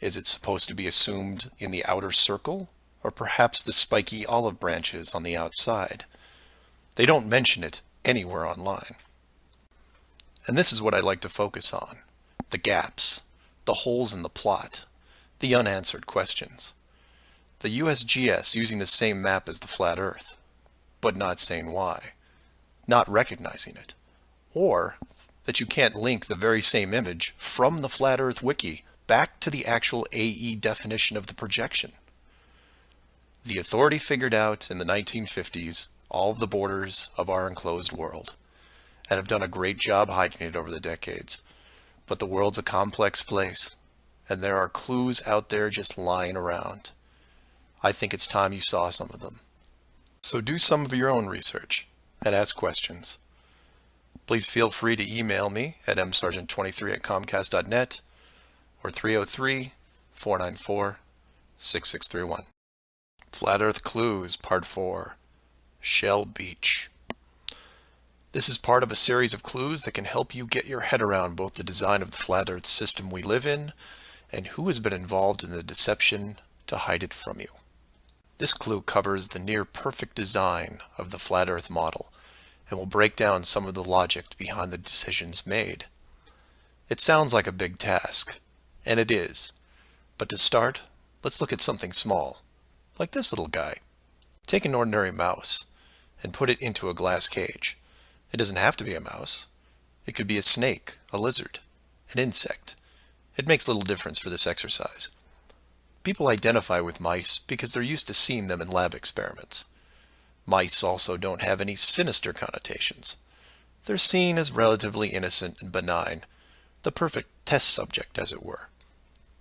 Is it supposed to be assumed in the outer circle, or perhaps the spiky olive branches on the outside? They don't mention it anywhere online. And this is what I like to focus on: the gaps, the holes in the plot, the unanswered questions. The USGS using the same map as the flat Earth, but not saying why, not recognizing it, or that you can't link the very same image from the Flat Earth Wiki back to the actual AE definition of the projection. The authority figured out in the 1950s all of the borders of our enclosed world, and have done a great job hiding it over the decades. But the world's a complex place, and there are clues out there just lying around. I think it's time you saw some of them. So do some of your own research and ask questions. Please feel free to email me at msargent23@comcast.net or 303-494-6631. Flat Earth Clues, Part 4, Shell Beach. This is part of a series of clues that can help you get your head around both the design of the flat Earth system we live in and who has been involved in the deception to hide it from you. This clue covers the near-perfect design of the flat Earth model and will break down some of the logic behind the decisions made. It sounds like a big task, and it is, but to start, let's look at something small, like this little guy. Take an ordinary mouse and put it into a glass cage. It doesn't have to be a mouse. It could be a snake, a lizard, an insect. It makes little difference for this exercise. People identify with mice because they're used to seeing them in lab experiments. Mice also don't have any sinister connotations. They're seen as relatively innocent and benign, the perfect test subject, as it were.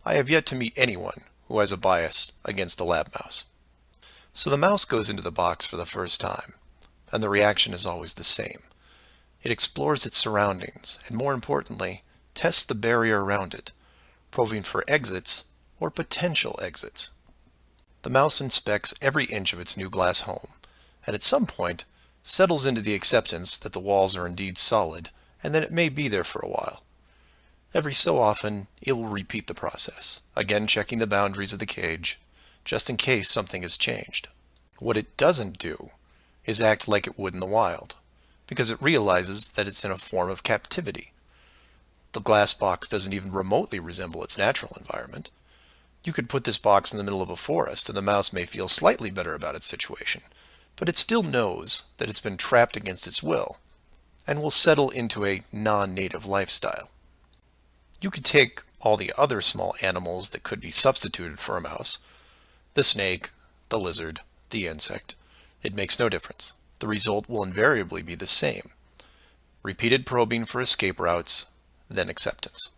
I have yet to meet anyone who has a bias against the lab mouse. So the mouse goes into the box for the first time, and the reaction is always the same. It explores its surroundings, and more importantly, tests the barrier around it, probing for exits or potential exits. The mouse inspects every inch of its new glass home, and at some point settles into the acceptance that the walls are indeed solid and that it may be there for a while. Every so often, it will repeat the process, again checking the boundaries of the cage, just in case something has changed. What it doesn't do is act like it would in the wild, because it realizes that it's in a form of captivity. The glass box doesn't even remotely resemble its natural environment. You could put this box in the middle of a forest and the mouse may feel slightly better about its situation, but it still knows that it's been trapped against its will, and will settle into a non-native lifestyle. You could take all the other small animals that could be substituted for a mouse, the snake, the lizard, the insect. It makes no difference. The result will invariably be the same. Repeated probing for escape routes, then acceptance.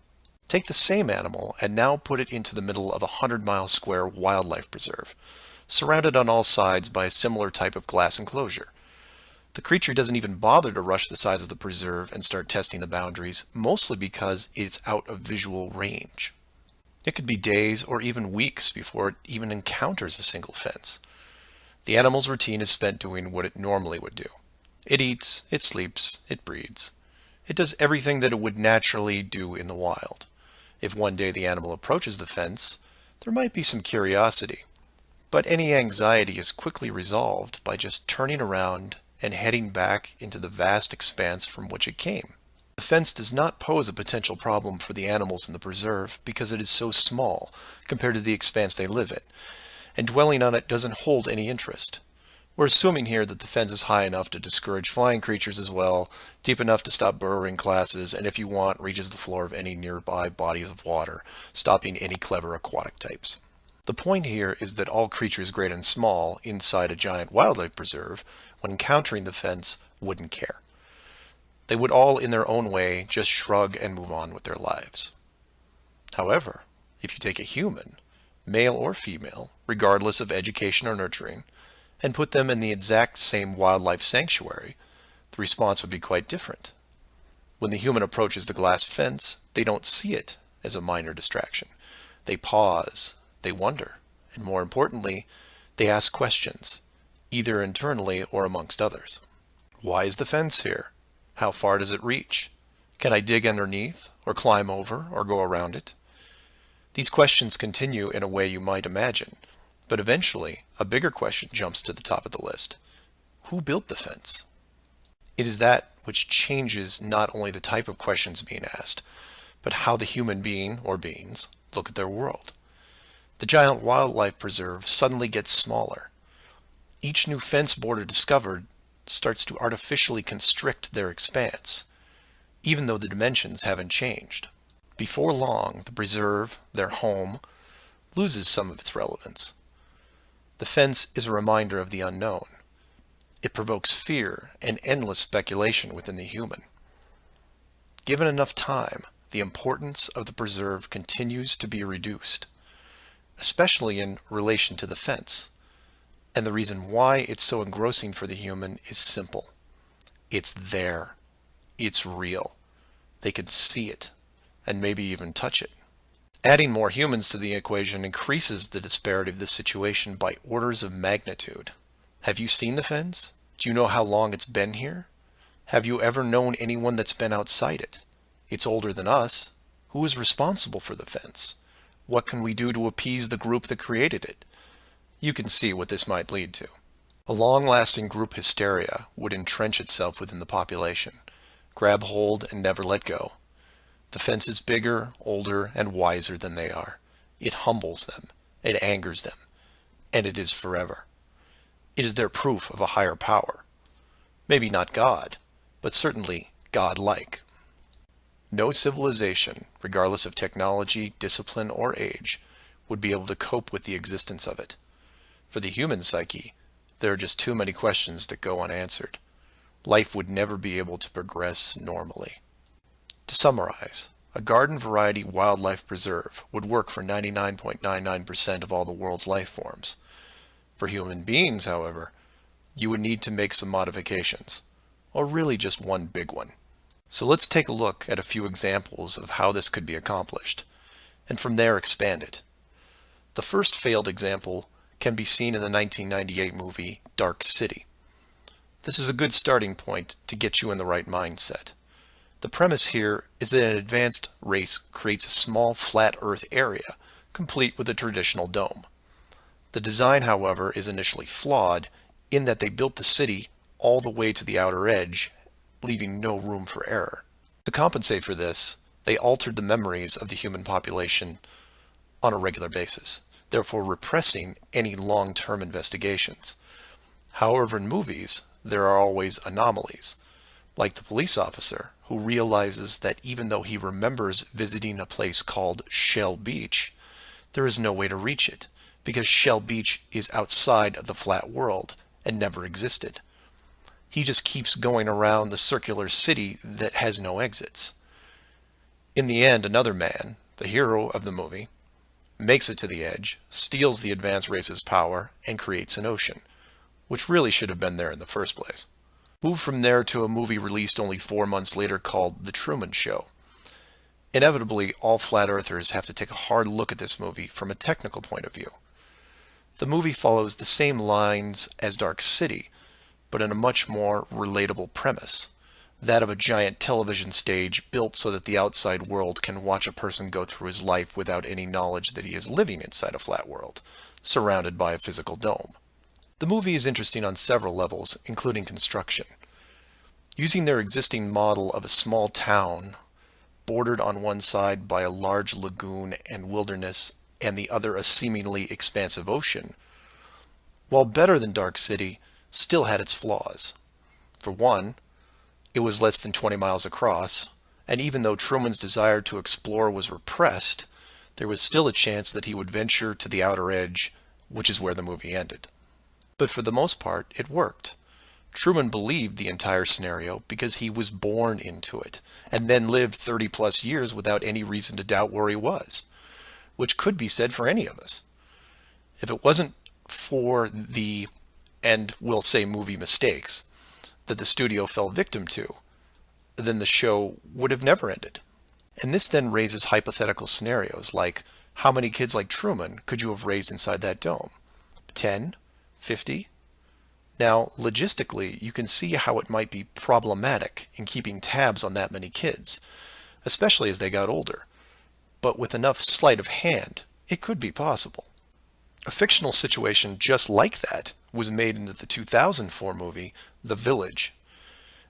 Take the same animal and now put it into the middle of a 100-mile square wildlife preserve, surrounded on all sides by a similar type of glass enclosure. The creature doesn't even bother to rush the size of the preserve and start testing the boundaries, mostly because it's out of visual range. It could be days or even weeks before it even encounters a single fence. The animal's routine is spent doing what it normally would do. It eats, it sleeps, it breeds. It does everything that it would naturally do in the wild. If one day the animal approaches the fence, there might be some curiosity, but any anxiety is quickly resolved by just turning around and heading back into the vast expanse from which it came. The fence does not pose a potential problem for the animals in the preserve because it is so small compared to the expanse they live in, and dwelling on it doesn't hold any interest. We're assuming here that the fence is high enough to discourage flying creatures as well, deep enough to stop burrowing classes, and if you want, reaches the floor of any nearby bodies of water, stopping any clever aquatic types. The point here is that all creatures great and small inside a giant wildlife preserve, when encountering the fence, wouldn't care. They would all, in their own way, just shrug and move on with their lives. However, if you take a human, male or female, regardless of education or nurturing, and put them in the exact same wildlife sanctuary, the response would be quite different. When the human approaches the glass fence, they don't see it as a minor distraction. They pause, they wonder, and more importantly, they ask questions, either internally or amongst others. Why is the fence here? How far does it reach? Can I dig underneath, or climb over, or go around it? These questions continue in a way you might imagine, but eventually a bigger question jumps to the top of the list. Who built the fence? It is that which changes not only the type of questions being asked, but how the human being, or beings, look at their world. The giant wildlife preserve suddenly gets smaller. Each new fence border discovered starts to artificially constrict their expanse, even though the dimensions haven't changed. Before long, the preserve, their home, loses some of its relevance. The fence is a reminder of the unknown. It provokes fear and endless speculation within the human. Given enough time, the importance of the preserve continues to be reduced, especially in relation to the fence. And the reason why it's so engrossing for the human is simple. It's there. It's real. They can see it, and maybe even touch it. Adding more humans to the equation increases the disparity of the situation by orders of magnitude. Have you seen the fence? Do you know how long it's been here? Have you ever known anyone that's been outside it? It's older than us. Who is responsible for the fence? What can we do to appease the group that created it? You can see what this might lead to. A long-lasting group hysteria would entrench itself within the population, grab hold and never let go. The fence is bigger, older, and wiser than they are. It humbles them, it angers them, and it is forever. It is their proof of a higher power. Maybe not God, but certainly God-like. No civilization, regardless of technology, discipline, or age, would be able to cope with the existence of it. For the human psyche, there are just too many questions that go unanswered. Life would never be able to progress normally. To summarize, a garden variety wildlife preserve would work for 99.99% of all the world's life forms. For human beings, however, you would need to make some modifications, or really just one big one. So let's take a look at a few examples of how this could be accomplished, and from there expand it. The first failed example can be seen in the 1998 movie Dark City. This is a good starting point to get you in the right mindset. The premise here is that an advanced race creates a small flat earth area, complete with a traditional dome. The design, however, is initially flawed in that they built the city all the way to the outer edge, leaving no room for error. To compensate for this, they altered the memories of the human population on a regular basis, therefore repressing any long-term investigations. However, in movies, there are always anomalies, like the police officer who realizes that even though he remembers visiting a place called Shell Beach, there is no way to reach it, because Shell Beach is outside of the flat world and never existed. He just keeps going around the circular city that has no exits. In the end, another man, the hero of the movie, makes it to the edge, steals the advanced race's power, and creates an ocean, which really should have been there in the first place. Move from there to a movie released only 4 months later called The Truman Show. Inevitably, all flat earthers have to take a hard look at this movie from a technical point of view. The movie follows the same lines as Dark City, but in a much more relatable premise, that of a giant television stage built so that the outside world can watch a person go through his life without any knowledge that he is living inside a flat world, surrounded by a physical dome. The movie is interesting on several levels, including construction. Using their existing model of a small town, bordered on one side by a large lagoon and wilderness, and the other a seemingly expansive ocean, while better than Dark City, still had its flaws. For one, it was less than 20 miles across, and even though Truman's desire to explore was repressed, there was still a chance that he would venture to the outer edge, which is where the movie ended. But for the most part, it worked. Truman believed the entire scenario because he was born into it, and then lived 30-plus years without any reason to doubt where he was, which could be said for any of us. If it wasn't for the, and we'll say movie mistakes, that the studio fell victim to, then the show would have never ended. And this then raises hypothetical scenarios like, how many kids like Truman could you have raised inside that dome? 10? 50? Now, logistically, you can see how it might be problematic in keeping tabs on that many kids, especially as they got older. But with enough sleight of hand, it could be possible. A fictional situation just like that was made into the 2004 movie, The Village.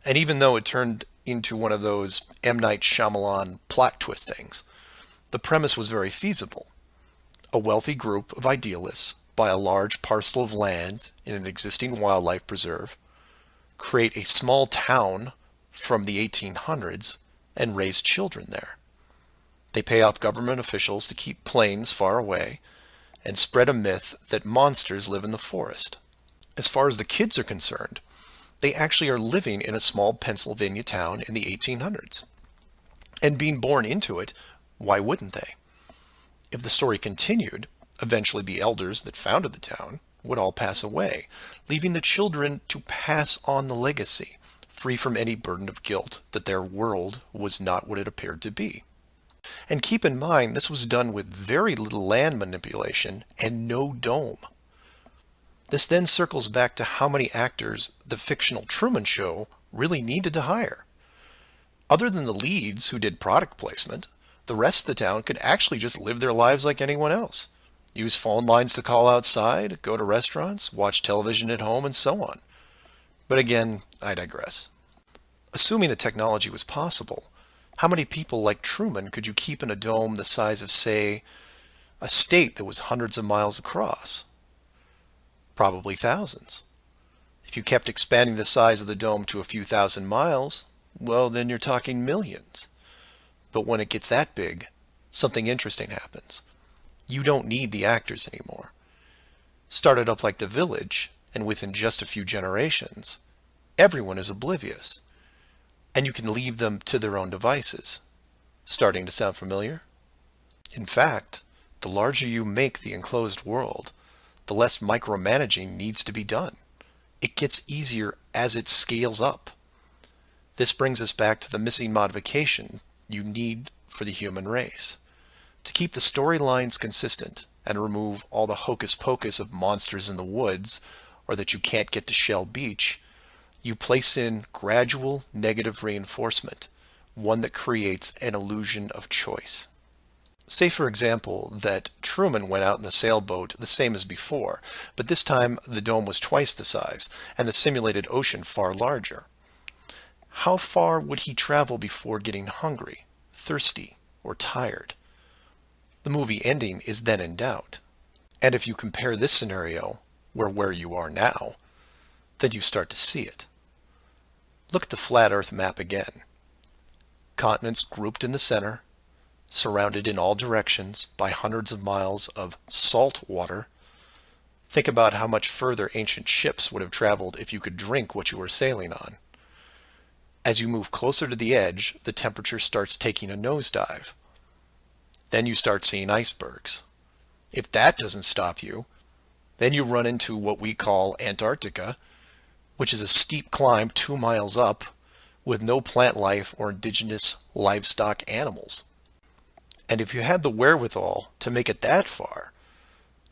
And even though it turned into one of those M. Night Shyamalan plot twist things, the premise was very feasible. A wealthy group of idealists buy a large parcel of land in an existing wildlife preserve, create a small town from the 1800s, and raise children there. They pay off government officials to keep planes far away and spread a myth that monsters live in the forest. As far as the kids are concerned, they actually are living in a small Pennsylvania town in the 1800s. And being born into it, why wouldn't they? If the story continued, eventually the elders that founded the town would all pass away, leaving the children to pass on the legacy, free from any burden of guilt that their world was not what it appeared to be. And keep in mind, this was done with very little land manipulation and no dome. This then circles back to how many actors the fictional Truman Show really needed to hire. Other than the leads who did product placement, the rest of the town could actually just live their lives like anyone else. Use phone lines to call outside, go to restaurants, watch television at home, and so on. But again, I digress. Assuming the technology was possible, how many people like Truman could you keep in a dome the size of, say, a state that was hundreds of miles across? Probably thousands. If you kept expanding the size of the dome to a few thousand miles, well, then you're talking millions. But when it gets that big, something interesting happens. You don't need the actors anymore. Start it up like The Village, and within just a few generations, everyone is oblivious. And you can leave them to their own devices. Starting to sound familiar? In fact, the larger you make the enclosed world, the less micromanaging needs to be done. It gets easier as it scales up. This brings us back to the missing modification you need for the human race. To keep the storylines consistent and remove all the hocus pocus of monsters in the woods or that you can't get to Shell Beach, you place in gradual negative reinforcement, one that creates an illusion of choice. Say, for example, that Truman went out in the sailboat the same as before, but this time the dome was twice the size and the simulated ocean far larger. How far would he travel before getting hungry, thirsty, or tired? The movie ending is then in doubt. And if you compare this scenario where you are now, then you start to see it. Look at the flat Earth map again. Continents grouped in the center, surrounded in all directions by hundreds of miles of salt water. Think about how much further ancient ships would have traveled if you could drink what you were sailing on. As you move closer to the edge, the temperature starts taking a nosedive. Then you start seeing icebergs. If that doesn't stop you, then you run into what we call Antarctica, which is a steep climb 2 miles up with no plant life or indigenous livestock animals. And if you had the wherewithal to make it that far,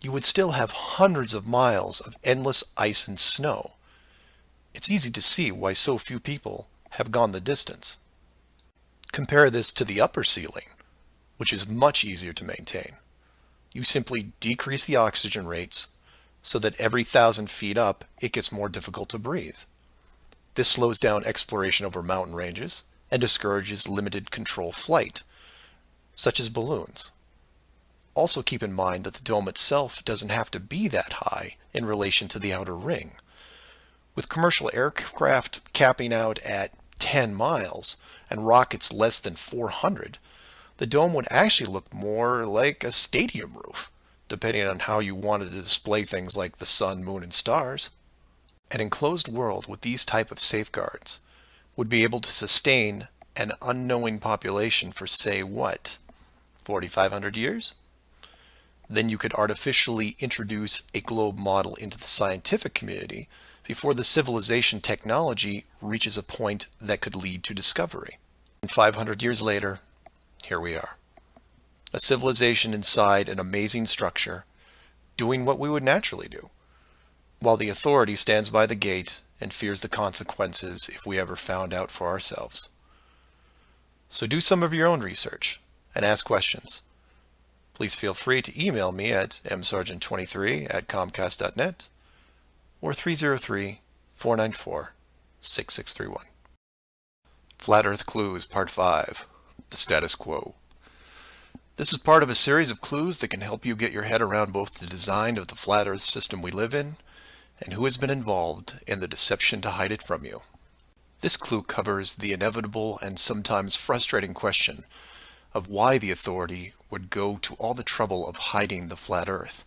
you would still have hundreds of miles of endless ice and snow. It's easy to see why so few people have gone the distance. Compare this to the upper ceiling, which is much easier to maintain. You simply decrease the oxygen rates so that every 1,000 feet up, it gets more difficult to breathe. This slows down exploration over mountain ranges and discourages limited control flight, such as balloons. Also keep in mind that the dome itself doesn't have to be that high in relation to the outer ring. With commercial aircraft capping out at 10 miles and rockets less than 400, the dome would actually look more like a stadium roof, depending on how you wanted to display things like the sun, moon, and stars. An enclosed world with these type of safeguards would be able to sustain an unknowing population for, say, what, 4,500 years? Then you could artificially introduce a globe model into the scientific community, before the civilization technology reaches a point that could lead to discovery. And 500 years later, here we are. A civilization inside an amazing structure, doing what we would naturally do, while the authority stands by the gate and fears the consequences if we ever found out for ourselves. So do some of your own research and ask questions. Please feel free to email me at msargent23@comcast.net or 303-494-6631. Flat Earth Clues Part 5, The Status Quo. This is part of a series of clues that can help you get your head around both the design of the flat Earth system we live in and who has been involved in the deception to hide it from you. This clue covers the inevitable and sometimes frustrating question of why the authority would go to all the trouble of hiding the flat Earth.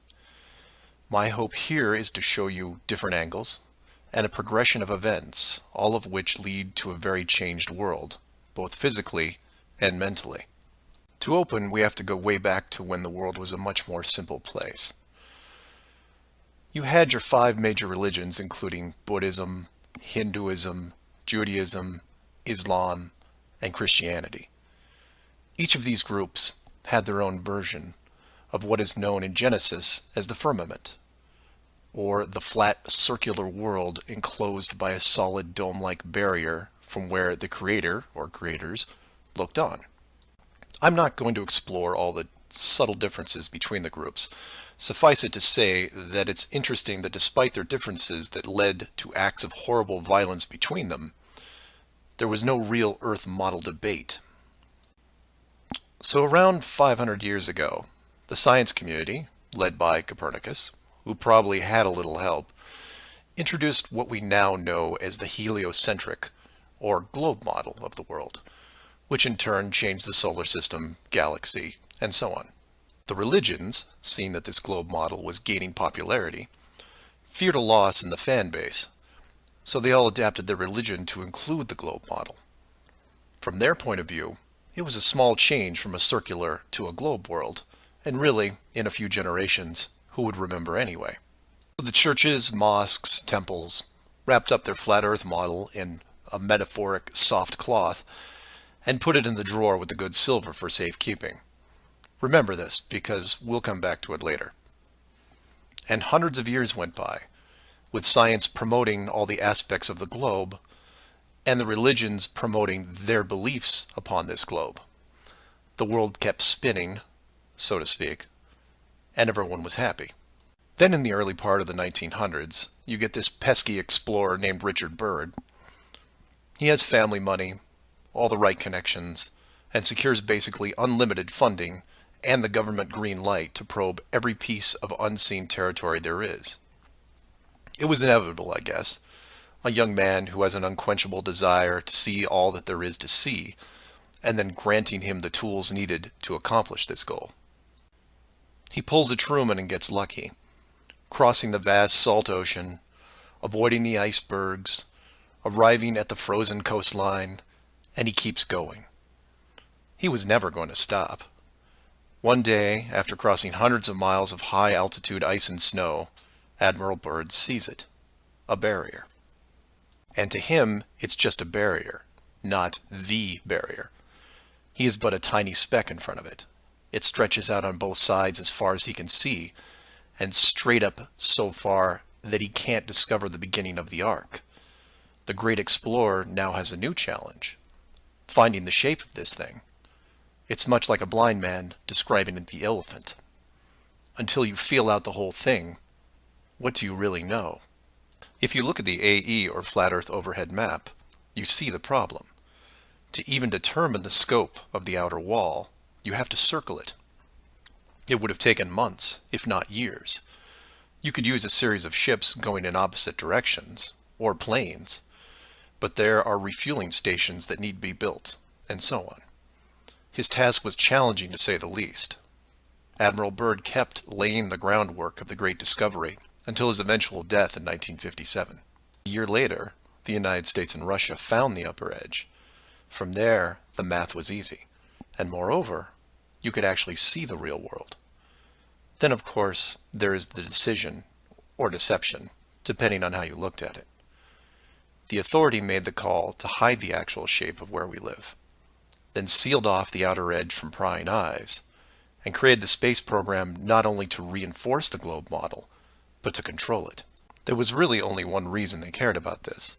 My hope here is to show you different angles and a progression of events, all of which lead to a very changed world, both physically and mentally. To open, we have to go way back to when the world was a much more simple place. You had your 5 major religions, including Buddhism, Hinduism, Judaism, Islam, and Christianity. Each of these groups had their own version of what is known in Genesis as the firmament, or the flat circular world enclosed by a solid dome-like barrier from where the creator, or creators, looked on. I'm not going to explore all the subtle differences between the groups. Suffice it to say that it's interesting that despite their differences that led to acts of horrible violence between them, there was no real Earth model debate. So around 500 years ago, the science community, led by Copernicus, who probably had a little help, introduced what we now know as the heliocentric, or globe model of the world, which in turn changed the solar system, galaxy, and so on. The religions, seeing that this globe model was gaining popularity, feared a loss in the fan base, so they all adapted their religion to include the globe model. From their point of view, it was a small change from a circular to a globe world, and really, in a few generations, who would remember anyway? So the churches, mosques, temples wrapped up their flat earth model in a metaphoric soft cloth and put it in the drawer with the good silver for safekeeping. Remember this, because we'll come back to it later. And hundreds of years went by, with science promoting all the aspects of the globe, and the religions promoting their beliefs upon this globe. The world kept spinning, so to speak, and everyone was happy. Then in the early part of the 1900s, you get this pesky explorer named Richard Byrd. He has family money, all the right connections, and secures basically unlimited funding and the government green light to probe every piece of unseen territory there is. It was inevitable, I guess. A young man who has an unquenchable desire to see all that there is to see, and then granting him the tools needed to accomplish this goal. He pulls a Truman and gets lucky, crossing the vast salt ocean, avoiding the icebergs, arriving at the frozen coastline, and he keeps going. He was never going to stop. One day, after crossing hundreds of miles of high-altitude ice and snow, Admiral Byrd sees it, a barrier. And to him, it's just a barrier, not the barrier. He is but a tiny speck in front of it. It stretches out on both sides as far as he can see, and straight up so far that he can't discover the beginning of the arc. The great explorer now has a new challenge, finding the shape of this thing. It's much like a blind man describing the elephant. Until you feel out the whole thing, what do you really know? If you look at the AE, or Flat Earth Overhead Map, you see the problem. To even determine the scope of the outer wall, you have to circle it. It would have taken months, if not years. You could use a series of ships going in opposite directions, or planes, but there are refueling stations that need to be built, and so on. His task was challenging to say the least. Admiral Byrd kept laying the groundwork of the Great Discovery until his eventual death in 1957. A year later, the United States and Russia found the upper edge. From there, the math was easy. And moreover, you could actually see the real world. Then, of course, there is the decision, or deception, depending on how you looked at it. The authority made the call to hide the actual shape of where we live, then sealed off the outer edge from prying eyes, and created the space program not only to reinforce the globe model, but to control it. There was really only one reason they cared about this,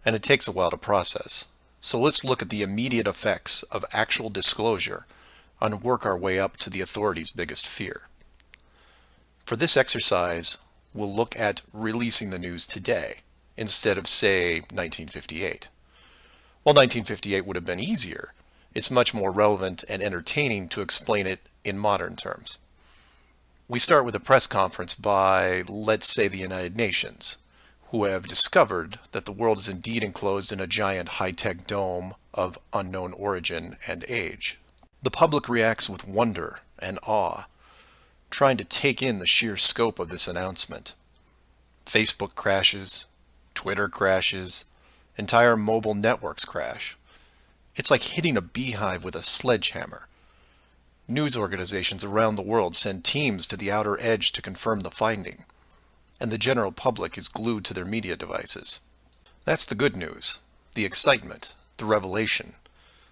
and it takes a while to process. So let's look at the immediate effects of actual disclosure and work our way up to the authorities' biggest fear. For this exercise, we'll look at releasing the news today, instead of, say, 1958. While 1958 would have been easier, it's much more relevant and entertaining to explain it in modern terms. We start with a press conference by, let's say, the United Nations, who have discovered that the world is indeed enclosed in a giant high-tech dome of unknown origin and age. The public reacts with wonder and awe, trying to take in the sheer scope of this announcement. Facebook crashes, Twitter crashes, entire mobile networks crash. It's like hitting a beehive with a sledgehammer. News organizations around the world send teams to the outer edge to confirm the finding, and the general public is glued to their media devices. That's the good news, the excitement, the revelation,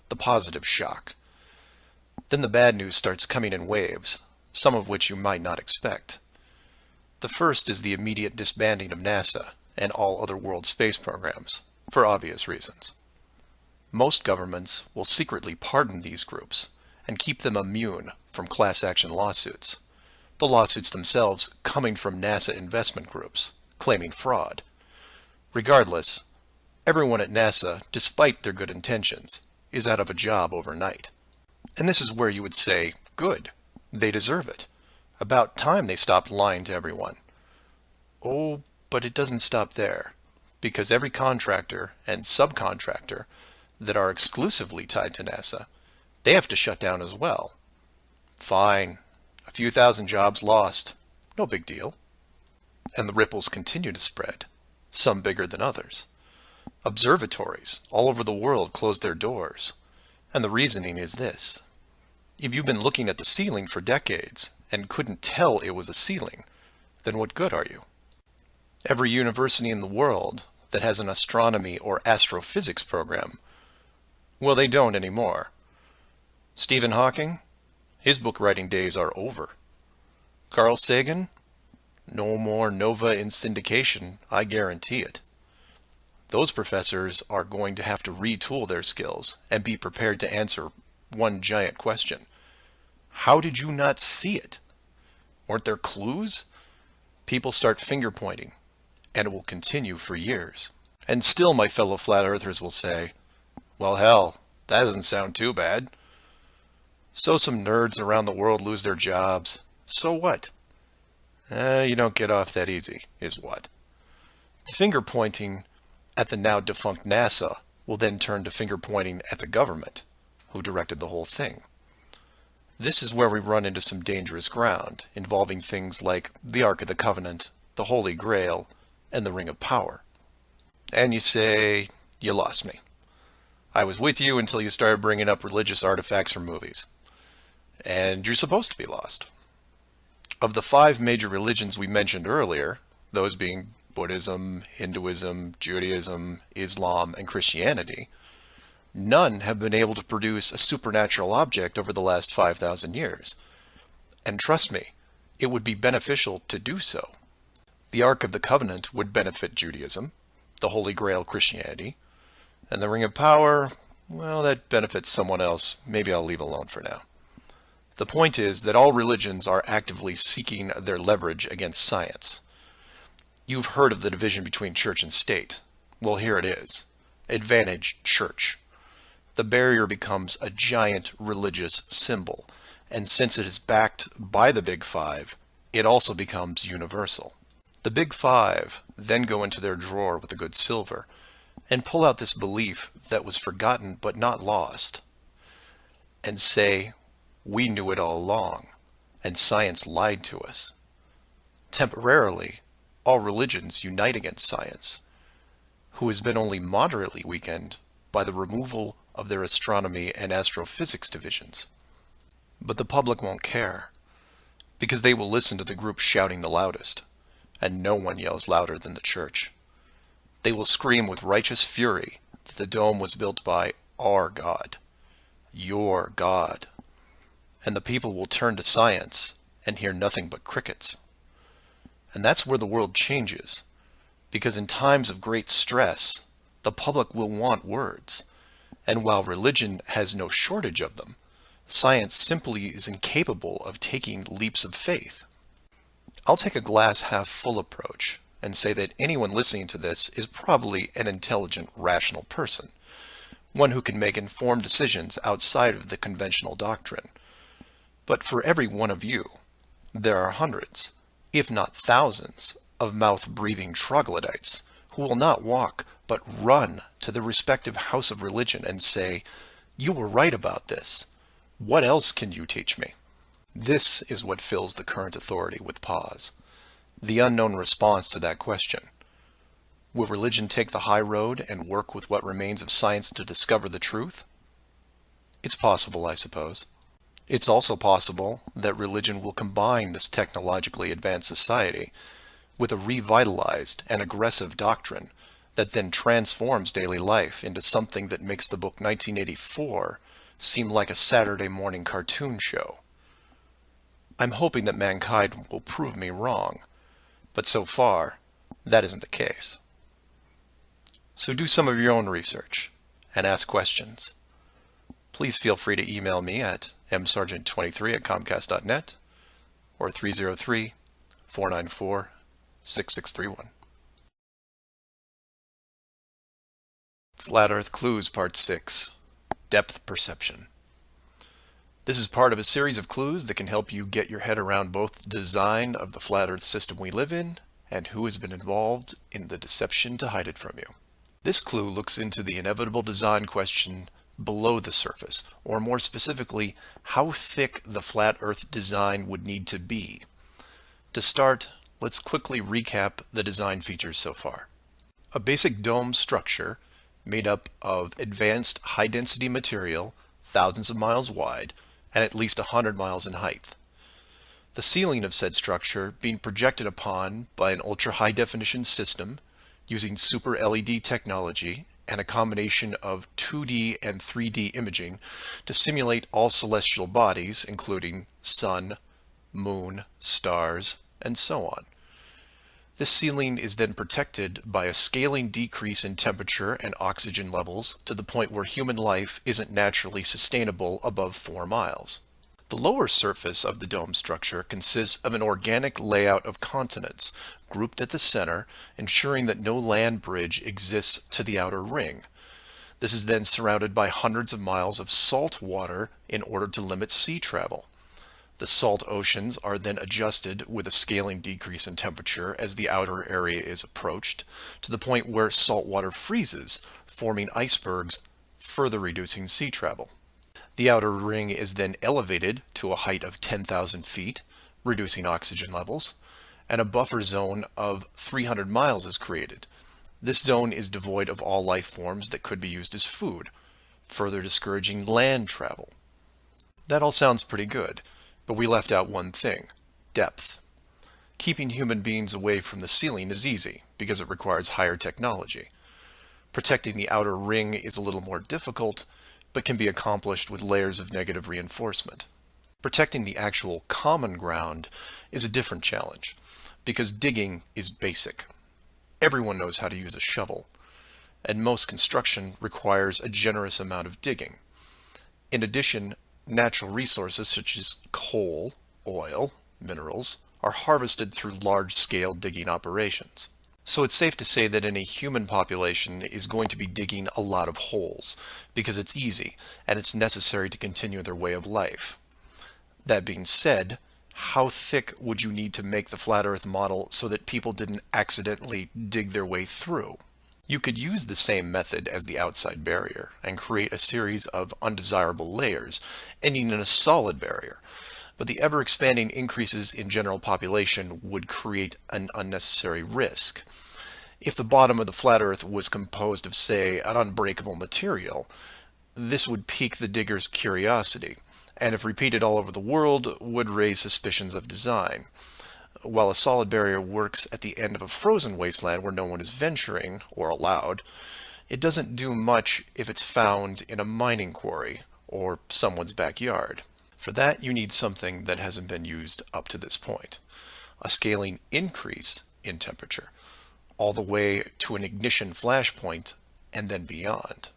the positive shock. Then the bad news starts coming in waves, some of which you might not expect. The first is the immediate disbanding of NASA and all other world space programs, for obvious reasons. Most governments will secretly pardon these groups and keep them immune from class action lawsuits, the lawsuits themselves coming from NASA investment groups, claiming fraud. Regardless, everyone at NASA, despite their good intentions, is out of a job overnight. And this is where you would say, good, they deserve it. About time they stopped lying to everyone. Oh, but it doesn't stop there, because every contractor and subcontractor that are exclusively tied to NASA, they have to shut down as well. Fine, a few thousand jobs lost, no big deal. And the ripples continue to spread, some bigger than others. Observatories all over the world closed their doors, and the reasoning is this. If you've been looking at the ceiling for decades and couldn't tell it was a ceiling, then what good are you? Every university in the world that has an astronomy or astrophysics program, well, they don't anymore. Stephen Hawking, his book writing days are over. Carl Sagan, no more nova in syndication, I guarantee it. Those professors are going to have to retool their skills and be prepared to answer one giant question. How did you not see it? Weren't there clues? People start finger pointing, and it will continue for years. And still my fellow flat earthers will say, well, hell, that doesn't sound too bad. So some nerds around the world lose their jobs. So what? You don't get off that easy, is what? Finger pointing at the now defunct NASA will then turn to finger pointing at the government, who directed the whole thing. This is where we run into some dangerous ground, involving things like the Ark of the Covenant, the Holy Grail, and the Ring of Power. And you say, you lost me. I was with you until you started bringing up religious artifacts from movies. And you're supposed to be lost. Of the 5 major religions we mentioned earlier, those being Buddhism, Hinduism, Judaism, Islam, and Christianity, none have been able to produce a supernatural object over the last 5,000 years. And trust me, it would be beneficial to do so. The Ark of the Covenant would benefit Judaism, the Holy Grail Christianity, and the Ring of Power, well, that benefits someone else. Maybe I'll leave alone for now. The point is that all religions are actively seeking their leverage against science. You've heard of the division between church and state. Well, here it is. Advantage church. The barrier becomes a giant religious symbol, and since it is backed by the Big Five, it also becomes universal. The Big Five then go into their drawer with the good silver and pull out this belief that was forgotten but not lost, and say, we knew it all along, and science lied to us. Temporarily, all religions unite against science, who has been only moderately weakened by the removal of their astronomy and astrophysics divisions. But the public won't care, because they will listen to the group shouting the loudest, and no one yells louder than the church. They will scream with righteous fury that the dome was built by our God, your God. And the people will turn to science and hear nothing but crickets. And that's where the world changes, because in times of great stress, the public will want words. And while religion has no shortage of them, science simply is incapable of taking leaps of faith. I'll take a glass half full approach and say that anyone listening to this is probably an intelligent, rational person, one who can make informed decisions outside of the conventional doctrine. But for every one of you, there are hundreds, if not thousands, of mouth-breathing troglodytes who will not walk but run to the respective house of religion and say, "You were right about this. What else can you teach me?" This is what fills the current authority with pause. The unknown response to that question. Will religion take the high road and work with what remains of science to discover the truth? It's possible, I suppose. It's also possible that religion will combine this technologically advanced society with a revitalized and aggressive doctrine that then transforms daily life into something that makes the book 1984 seem like a Saturday morning cartoon show. I'm hoping that mankind will prove me wrong, but so far, that isn't the case. So do some of your own research and ask questions. Please feel free to email me at msargent23@comcast.net or 303-494-6631. Flat Earth Clues Part 6, Depth Perception. This is part of a series of clues that can help you get your head around both the design of the flat Earth system we live in and who has been involved in the deception to hide it from you. This clue looks into the inevitable design question below the surface, or more specifically, how thick the flat Earth design would need to be. To start, let's quickly recap the design features so far. A basic dome structure made up of advanced high-density material, thousands of miles wide, and at least 100 miles in height. The ceiling of said structure being projected upon by an ultra-high-definition system using super LED technology and a combination of 2D and 3D imaging to simulate all celestial bodies, including sun, moon, stars, and so on. This ceiling is then protected by a scaling decrease in temperature and oxygen levels to the point where human life isn't naturally sustainable above 4 miles. The lower surface of the dome structure consists of an organic layout of continents, grouped at the center, ensuring that no land bridge exists to the outer ring. This is then surrounded by hundreds of miles of salt water in order to limit sea travel. The salt oceans are then adjusted with a scaling decrease in temperature as the outer area is approached, to the point where salt water freezes, forming icebergs, further reducing sea travel. The outer ring is then elevated to a height of 10,000 feet, reducing oxygen levels, and a buffer zone of 300 miles is created. This zone is devoid of all life forms that could be used as food, further discouraging land travel. That all sounds pretty good, but we left out one thing: depth. Keeping human beings away from the ceiling is easy, because it requires higher technology. Protecting the outer ring is a little more difficult, but can be accomplished with layers of negative reinforcement. Protecting the actual common ground is a different challenge, because digging is basic. Everyone knows how to use a shovel, and most construction requires a generous amount of digging. In addition, natural resources such as coal, oil, minerals are harvested through large-scale digging operations. So it's safe to say that any human population is going to be digging a lot of holes, because it's easy and it's necessary to continue their way of life. That being said, how thick would you need to make the flat Earth model so that people didn't accidentally dig their way through? You could use the same method as the outside barrier and create a series of undesirable layers, ending in a solid barrier. But the ever-expanding increases in general population would create an unnecessary risk. If the bottom of the flat Earth was composed of, say, an unbreakable material, this would pique the digger's curiosity, and if repeated all over the world, would raise suspicions of design. while a solid barrier works at the end of a frozen wasteland where no one is venturing or allowed, it doesn't do much if it's found in a mining quarry or someone's backyard. For that, you need something that hasn't been used up to this point. A scaling increase in temperature, all the way to an ignition flashpoint and then beyond.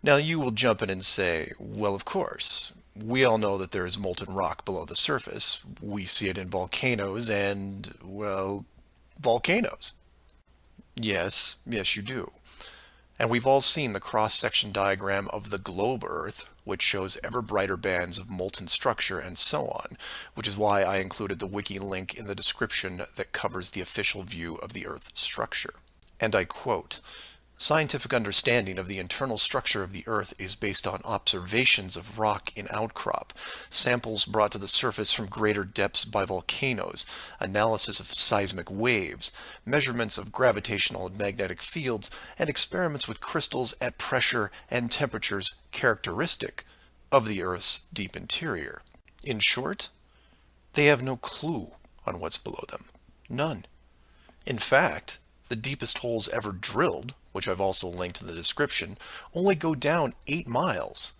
Now you will jump in and say, well, of course, we all know that there is molten rock below the surface. We see it in volcanoes and, well, volcanoes. Yes, you do. And we've all seen the cross-section diagram of the globe Earth, which shows ever brighter bands of molten structure and so on, which is why I included the wiki link in the description that covers the official view of the Earth's structure. And I quote, "Scientific understanding of the internal structure of the Earth is based on observations of rock in outcrop, samples brought to the surface from greater depths by volcanoes, analysis of seismic waves, measurements of gravitational and magnetic fields, and experiments with crystals at pressure and temperatures characteristic of the Earth's deep interior." In short, they have no clue on what's below them. None. In fact, the deepest holes ever drilled, which I've also linked in the description, only go down 8 miles.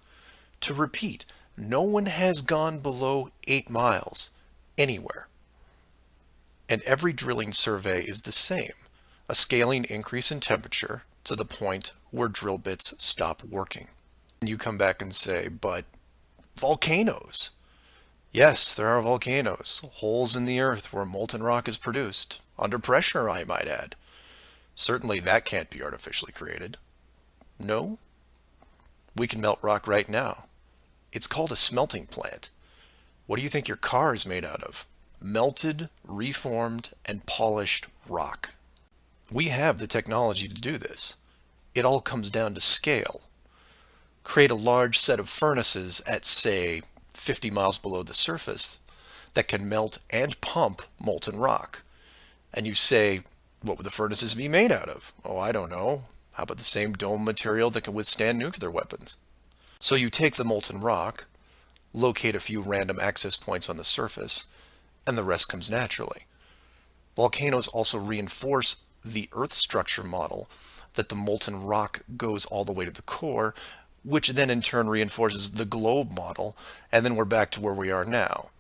To repeat, no one has gone below 8 miles anywhere. And every drilling survey is the same, a scaling increase in temperature to the point where drill bits stop working. And you come back and say, but volcanoes. Yes, there are volcanoes, holes in the earth where molten rock is produced, under pressure, I might add. Certainly that can't be artificially created. No? We can melt rock right now. It's called a smelting plant. What do you think your car is made out of? Melted, reformed, and polished rock. We have the technology to do this. It all comes down to scale. Create a large set of furnaces at, say, 50 miles below the surface that can melt and pump molten rock. And you say, what would the furnaces be made out of? Oh, I don't know. How about the same dome material that can withstand nuclear weapons? So you take the molten rock, locate a few random access points on the surface, and the rest comes naturally. Volcanoes also reinforce the Earth structure model that the molten rock goes all the way to the core, which then in turn reinforces the globe model, and then we're back to where we are now.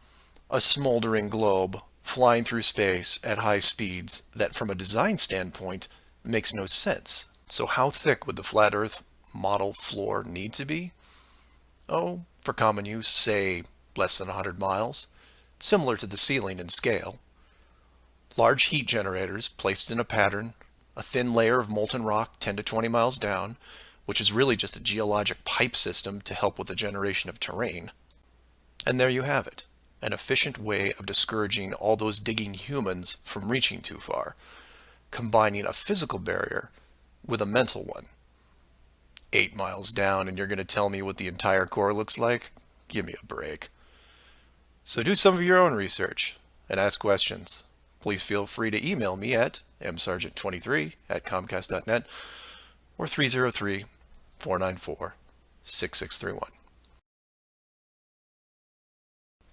A smoldering globe flying through space at high speeds that from a design standpoint makes no sense. So how thick would the flat Earth model floor need to be? Oh, for common use, say less than 100 miles, similar to the ceiling in scale. Large heat generators placed in a pattern, a thin layer of molten rock 10 to 20 miles down, which is really just a geologic pipe system to help with the generation of terrain. And there you have it. An efficient way of discouraging all those digging humans from reaching too far, combining a physical barrier with a mental one. 8 miles down and you're going to tell me what the entire core looks like? Give me a break. So do some of your own research and ask questions. Please feel free to email me at msargent23@comcast.net or 303-494-6631.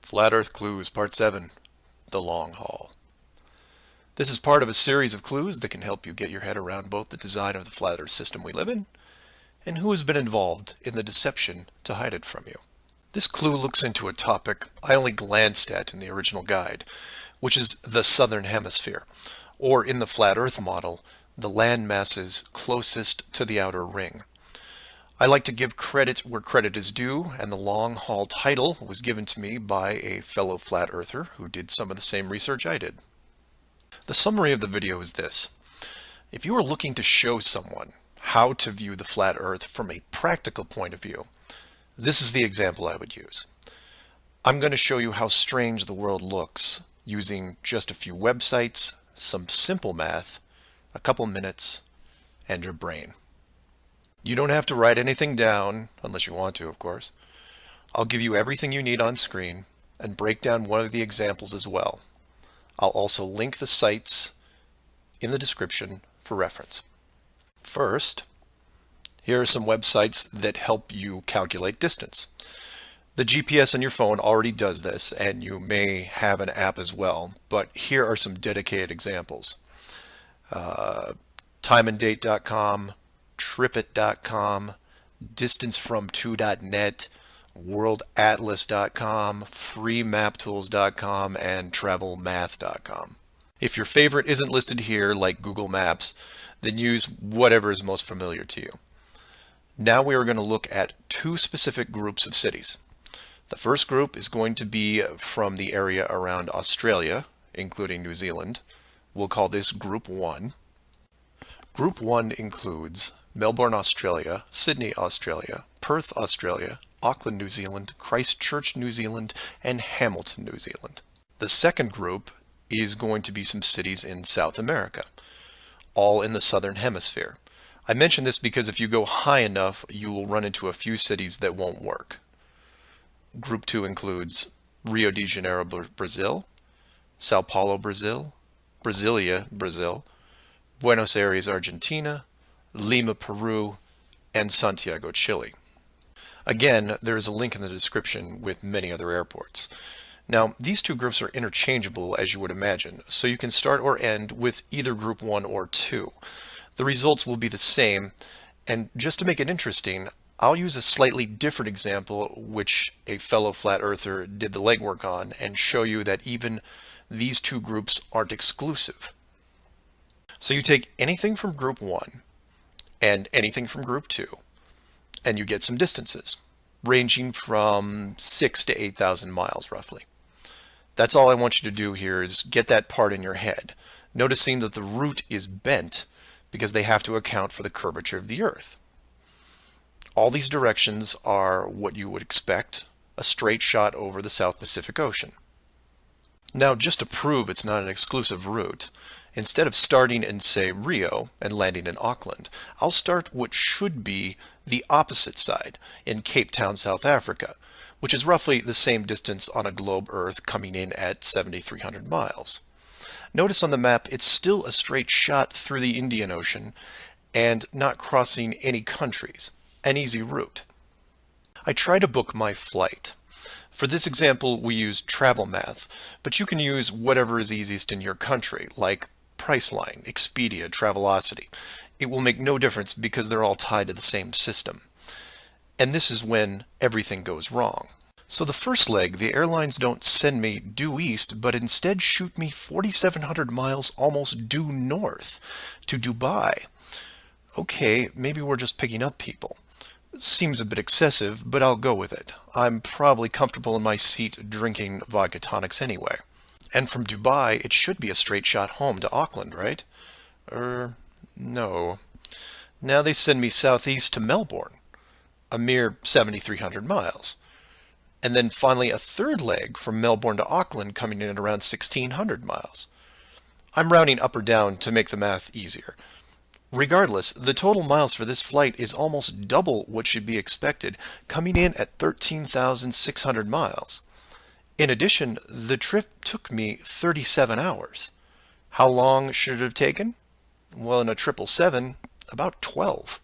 Flat Earth Clues, Part 7, The Long Haul. This is part of a series of clues that can help you get your head around both the design of the flat Earth system we live in and who has been involved in the deception to hide it from you. This clue looks into a topic I only glanced at in the original guide, which is the southern hemisphere, or in the flat Earth model, the land masses closest to the outer ring. I like to give credit where credit is due, and the long haul title was given to me by a fellow flat earther who did some of the same research I did. The summary of the video is this. If you are looking to show someone how to view the flat Earth from a practical point of view, this is the example I would use. I'm going to show you how strange the world looks using just a few websites, some simple math, a couple minutes, and your brain. You don't have to write anything down, unless you want to, of course. I'll give you everything you need on screen and break down one of the examples as well. I'll also link the sites in the description for reference. First, here are some websites that help you calculate distance. The GPS on your phone already does this, and you may have an app as well, but here are some dedicated examples. Timeanddate.com, tripit.com, distancefrom2.net, worldatlas.com, freemaptools.com, and travelmath.com. If your favorite isn't listed here, like Google Maps, then use whatever is most familiar to you. Now we are going to look at two specific groups of cities. The first group is going to be from the area around Australia, including New Zealand. We'll call this Group 1. Group 1 includes Melbourne, Australia, Sydney, Australia, Perth, Australia, Auckland, New Zealand, Christchurch, New Zealand, and Hamilton, New Zealand. The second group is going to be some cities in South America, all in the southern hemisphere. I mention this because if you go high enough, you will run into a few cities that won't work. Group 2 includes Rio de Janeiro, Brazil, Sao Paulo, Brazil, Brasilia, Brazil, Buenos Aires, Argentina, Lima, Peru, and Santiago, Chile. Again, there is a link in the description with many other airports. Now, these two groups are interchangeable, as you would imagine, so you can start or end with either Group 1 or 2. The results will be the same, and just to make it interesting, I'll use a slightly different example, which a fellow flat earther did the legwork on, and show you that even these two groups aren't exclusive. So you take anything from Group 1 and anything from Group 2, and you get some distances, ranging from 6,000 to 8,000 miles roughly. That's all I want you to do here is get that part in your head, noticing that the route is bent because they have to account for the curvature of the Earth. All these directions are what you would expect, a straight shot over the South Pacific Ocean. Now, just to prove it's not an exclusive route, instead of starting in, say, Rio and landing in Auckland, I'll start what should be the opposite side in Cape Town, South Africa, which is roughly the same distance on a globe Earth coming in at 7,300 miles. Notice on the map it's still a straight shot through the Indian Ocean and not crossing any countries, an easy route. I try to book my flight. For this example, we use travel math, but you can use whatever is easiest in your country, like Priceline, Expedia, Travelocity. It will make no difference because they're all tied to the same system. And this is when everything goes wrong. So the first leg, the airlines don't send me due east, but instead shoot me 4,700 miles almost due north to Dubai. Okay, maybe we're just picking up people. Seems a bit excessive, but I'll go with it. I'm probably comfortable in my seat drinking vodka tonics anyway. And from Dubai, it should be a straight shot home to Auckland, right? No. Now they send me southeast to Melbourne, a mere 7,300 miles. And then finally a third leg from Melbourne to Auckland coming in at around 1,600 miles. I'm rounding up or down to make the math easier. Regardless, the total miles for this flight is almost double what should be expected, coming in at 13,600 miles. In addition, the trip took me 37 hours. How long should it have taken? Well, in a 777, about 12.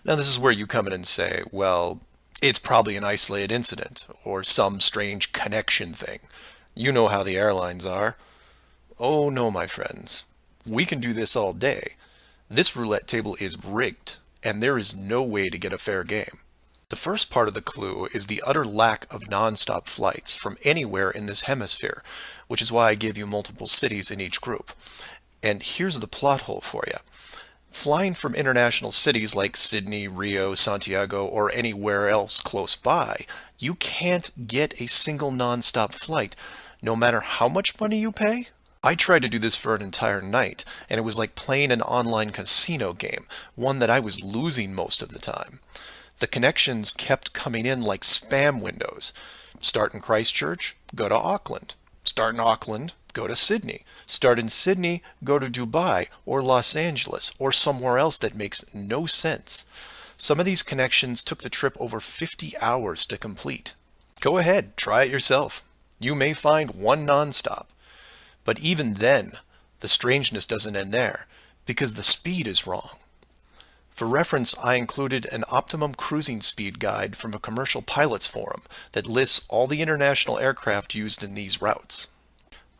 Now this is where you come in and say, well, it's probably an isolated incident, or some strange connection thing. You know how the airlines are. Oh no, my friends. We can do this all day. This roulette table is rigged, and there is no way to get a fair game. The first part of the clue is the utter lack of non-stop flights from anywhere in this hemisphere, which is why I give you multiple cities in each group. And here's the plot hole for you. Flying from international cities like Sydney, Rio, Santiago, or anywhere else close by, you can't get a single non-stop flight, no matter how much money you pay. I tried to do this for an entire night, and it was like playing an online casino game, one that I was losing most of the time. The connections kept coming in like spam windows. Start in Christchurch, go to Auckland. Start in Auckland, go to Sydney. Start in Sydney, go to Dubai or Los Angeles or somewhere else that makes no sense. Some of these connections took the trip over 50 hours to complete. Go ahead, try it yourself. You may find one nonstop. But even then, the strangeness doesn't end there, because the speed is wrong. For reference, I included an optimum cruising speed guide from a commercial pilots forum that lists all the international aircraft used in these routes.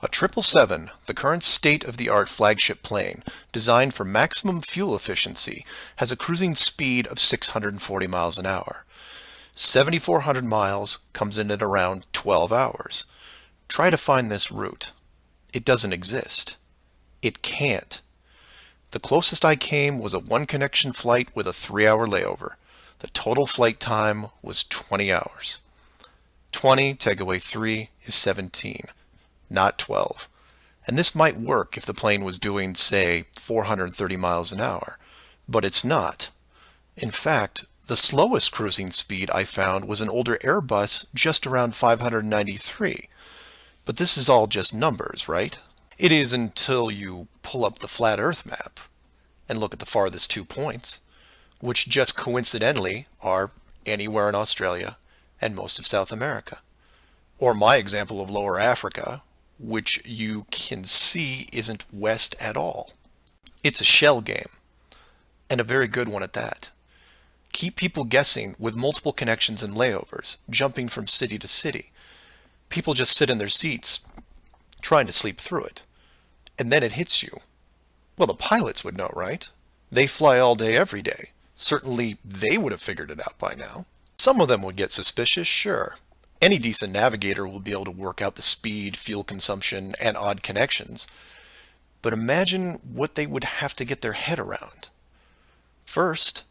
A 777, the current state-of-the-art flagship plane, designed for maximum fuel efficiency, has a cruising speed of 640 miles an hour. 7,400 miles comes in at around 12 hours. Try to find this route. It doesn't exist. It can't. The closest I came was a one-connection flight with a 3-hour layover. The total flight time was 20 hours. 20 take away 3 is 17. Not 12. And this might work if the plane was doing, say, 430 miles an hour. But it's not. In fact, the slowest cruising speed I found was an older Airbus just around 593. But this is all just numbers, right? It is until you pull up the flat Earth map and look at the farthest 2 points, which just coincidentally are anywhere in Australia and most of South America. Or my example of Lower Africa, which you can see isn't west at all. It's a shell game, and a very good one at that. Keep people guessing with multiple connections and layovers, jumping from city to city. People just sit in their seats, trying to sleep through it. And then it hits you. Well, the pilots would know, right? They fly all day, every day. Certainly, they would have figured it out by now. Some of them would get suspicious, sure. Any decent navigator will be able to work out the speed, fuel consumption, and odd connections. But imagine what they would have to get their head around. First,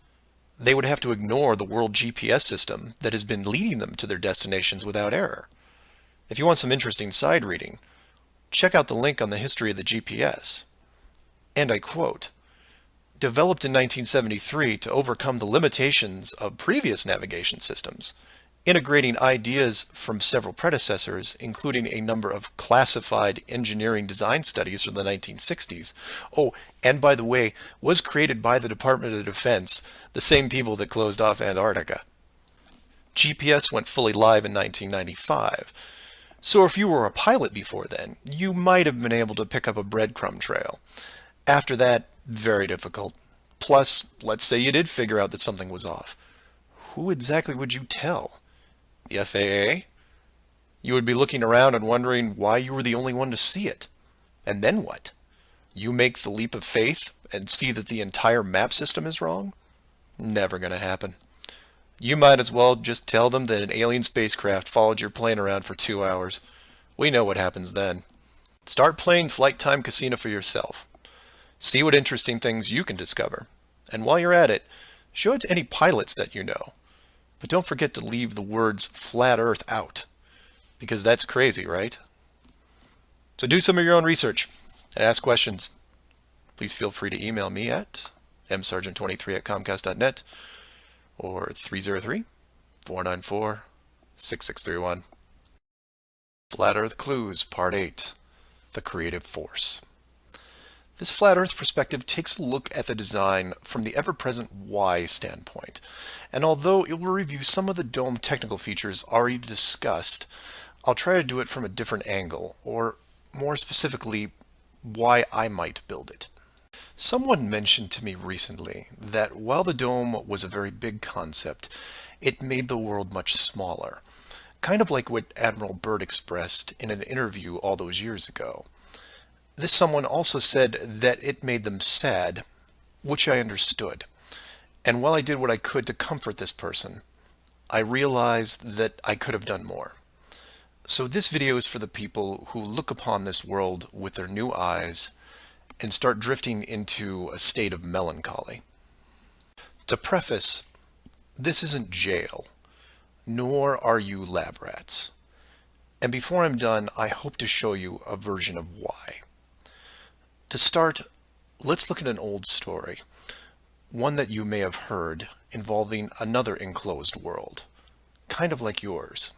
they would have to ignore the world GPS system that has been leading them to their destinations without error. If you want some interesting side reading, check out the link on the history of the GPS. And I quote, "Developed in 1973 to overcome the limitations of previous navigation systems, integrating ideas from several predecessors, including a number of classified engineering design studies from the 1960s. Oh, and by the way, was created by the Department of Defense, the same people that closed off Antarctica. GPS went fully live in 1995. So if you were a pilot before then, you might have been able to pick up a breadcrumb trail. After that, very difficult. Plus, let's say you did figure out that something was off. Who exactly would you tell? The FAA? You would be looking around and wondering why you were the only one to see it. And then what? You make the leap of faith and see that the entire map system is wrong? Never gonna happen. You might as well just tell them that an alien spacecraft followed your plane around for 2 hours. We know what happens then. Start playing Flight Time Casino for yourself. See what interesting things you can discover. And while you're at it, show it to any pilots that you know. But don't forget to leave the words flat earth out, because that's crazy, right? So do some of your own research and ask questions. Please feel free to email me at msargent23@comcast.net or 303-494-6631. Flat Earth Clues, Part 8, The Creative Force. This flat Earth perspective takes a look at the design from the ever-present why standpoint, and although it will review some of the dome technical features already discussed, I'll try to do it from a different angle, or more specifically, why I might build it. Someone mentioned to me recently that while the dome was a very big concept, it made the world much smaller, kind of like what Admiral Byrd expressed in an interview all those years ago. This someone also said that it made them sad, which I understood. And while I did what I could to comfort this person, I realized that I could have done more. So this video is for the people who look upon this world with their new eyes and start drifting into a state of melancholy. To preface, this isn't jail, nor are you lab rats. And before I'm done, I hope to show you a version of why. To start, let's look at an old story, one that you may have heard, involving another enclosed world, kind of like yours.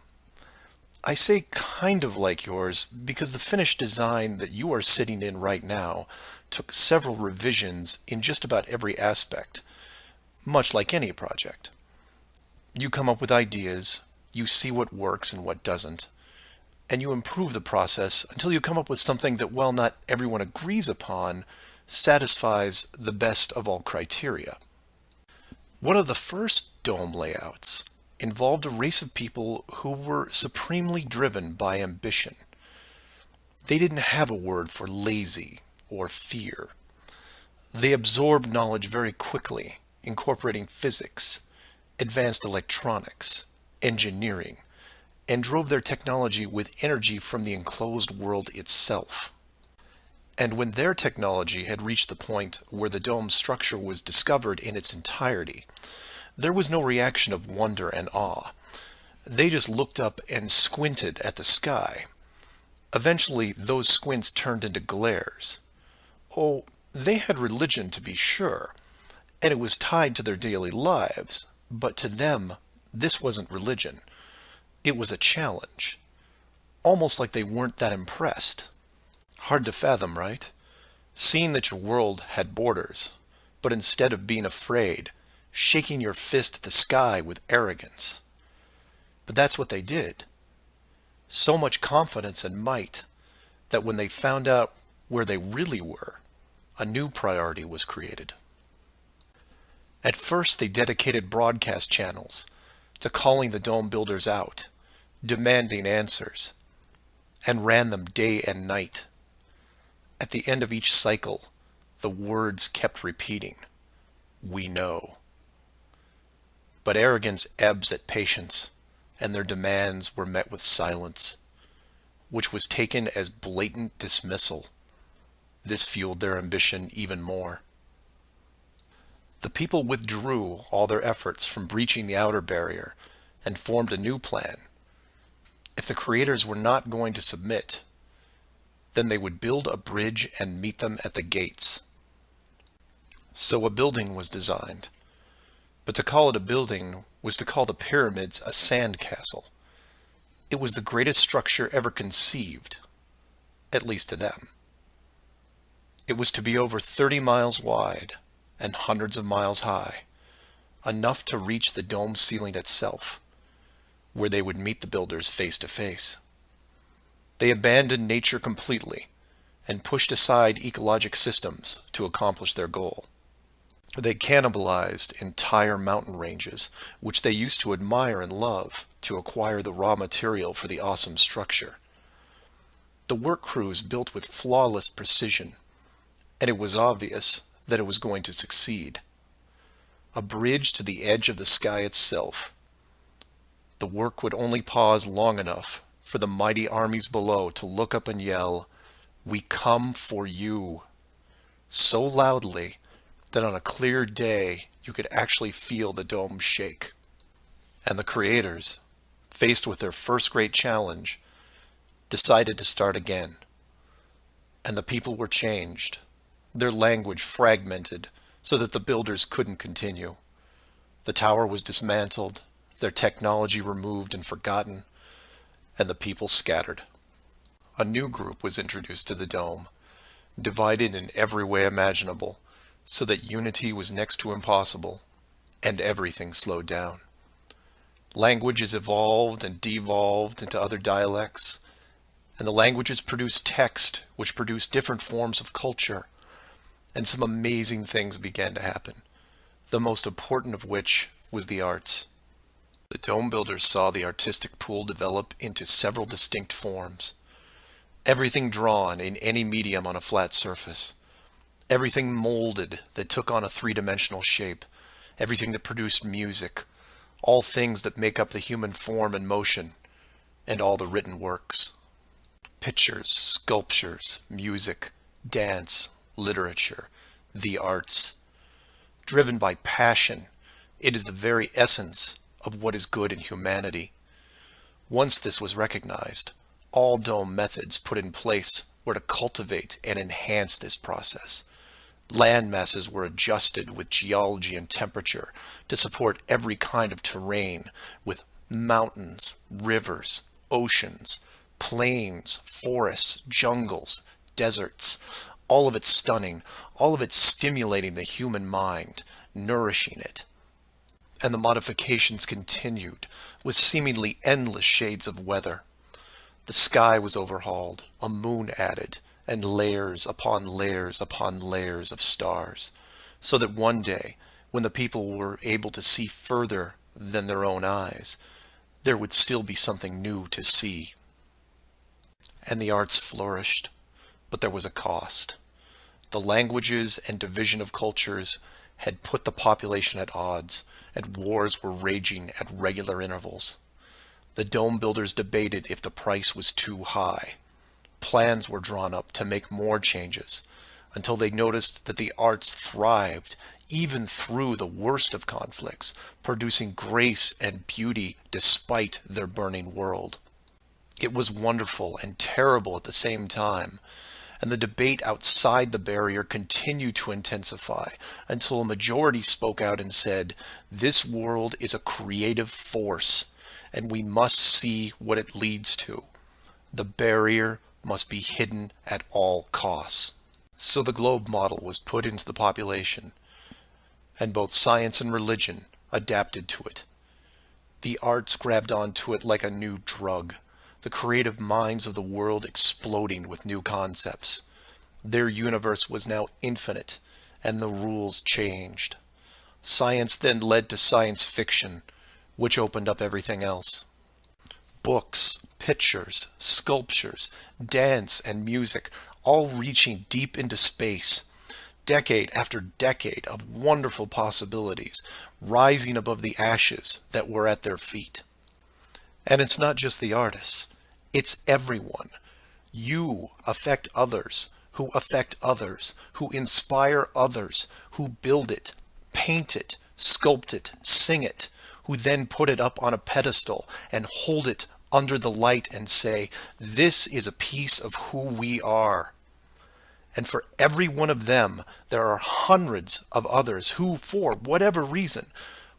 I say kind of like yours because the finished design that you are sitting in right now took several revisions in just about every aspect, much like any project. You come up with ideas, you see what works and what doesn't, and you improve the process until you come up with something that, while not everyone agrees upon, satisfies the best of all criteria. One of the first dome layouts involved a race of people who were supremely driven by ambition. They didn't have a word for lazy or fear. They absorbed knowledge very quickly, incorporating physics, advanced electronics, engineering, and drove their technology with energy from the enclosed world itself. And when their technology had reached the point where the dome structure was discovered in its entirety, there was no reaction of wonder and awe. They just looked up and squinted at the sky. Eventually, those squints turned into glares. Oh, they had religion to be sure, and it was tied to their daily lives, but to them, this wasn't religion. It was a challenge. Almost like they weren't that impressed. Hard to fathom, right? Seeing that your world had borders, but instead of being afraid, shaking your fist at the sky with arrogance. But that's what they did. So much confidence and might that when they found out where they really were, a new priority was created. At first, they dedicated broadcast channels to calling the dome builders out, demanding answers, and ran them day and night. At the end of each cycle, the words kept repeating, "We know." But arrogance ebbs at patience, and their demands were met with silence, which was taken as blatant dismissal. This fueled their ambition even more. The people withdrew all their efforts from breaching the outer barrier and formed a new plan. If the creators were not going to submit, then they would build a bridge and meet them at the gates. So a building was designed. But to call it a building was to call the pyramids a sand castle. It was the greatest structure ever conceived, at least to them. It was to be over 30 miles wide and hundreds of miles high, enough to reach the dome ceiling itself, where they would meet the builders face to face. They abandoned nature completely and pushed aside ecologic systems to accomplish their goal. They cannibalized entire mountain ranges, which they used to admire and love, to acquire the raw material for the awesome structure. The work crews built with flawless precision, and it was obvious that it was going to succeed. A bridge to the edge of the sky itself. The work would only pause long enough for the mighty armies below to look up and yell, "We come for you," so loudly that on a clear day you could actually feel the dome shake. And the creators, faced with their first great challenge, decided to start again. And the people were changed, their language fragmented so that the builders couldn't continue. The tower was dismantled, their technology removed and forgotten, and the people scattered. A new group was introduced to the dome, divided in every way imaginable, so that unity was next to impossible, and everything slowed down. Languages evolved and devolved into other dialects, and the languages produced text, which produced different forms of culture, and some amazing things began to happen, the most important of which was the arts. The dome builders saw the artistic pool develop into several distinct forms. Everything drawn in any medium on a flat surface. Everything molded that took on a three-dimensional shape. Everything that produced music. All things that make up the human form and motion. And all the written works. Pictures, sculptures, music, dance, literature, the arts. Driven by passion, it is the very essence of what is good in humanity. Once this was recognized, all dome methods put in place were to cultivate and enhance this process. Land masses were adjusted with geology and temperature to support every kind of terrain, with mountains, rivers, oceans, plains, forests, jungles, deserts, all of it stunning, all of it stimulating the human mind, nourishing it. And the modifications continued, with seemingly endless shades of weather. The sky was overhauled, a moon added, and layers upon layers upon layers of stars, so that one day, when the people were able to see further than their own eyes, there would still be something new to see. And the arts flourished, but there was a cost. The languages and division of cultures had put the population at odds, and wars were raging at regular intervals. The dome builders debated if the price was too high. Plans were drawn up to make more changes, until they noticed that the arts thrived even through the worst of conflicts, producing grace and beauty despite their burning world. It was wonderful and terrible at the same time, and the debate outside the barrier continued to intensify until a majority spoke out and said, "This world is a creative force, and we must see what it leads to. The barrier must be hidden at all costs." So the globe model was put into the population, and both science and religion adapted to it. The arts grabbed onto it like a new drug, the creative minds of the world exploding with new concepts. Their universe was now infinite, and the rules changed. Science then led to science fiction, which opened up everything else. Books, pictures, sculptures, dance, and music, all reaching deep into space, decade after decade of wonderful possibilities, rising above the ashes that were at their feet. And it's not just the artists, it's everyone. You affect others, who affect others, who inspire others, who build it, paint it, sculpt it, sing it, who then put it up on a pedestal and hold it under the light and say, "This is a piece of who we are." And for every one of them, there are hundreds of others who, for whatever reason,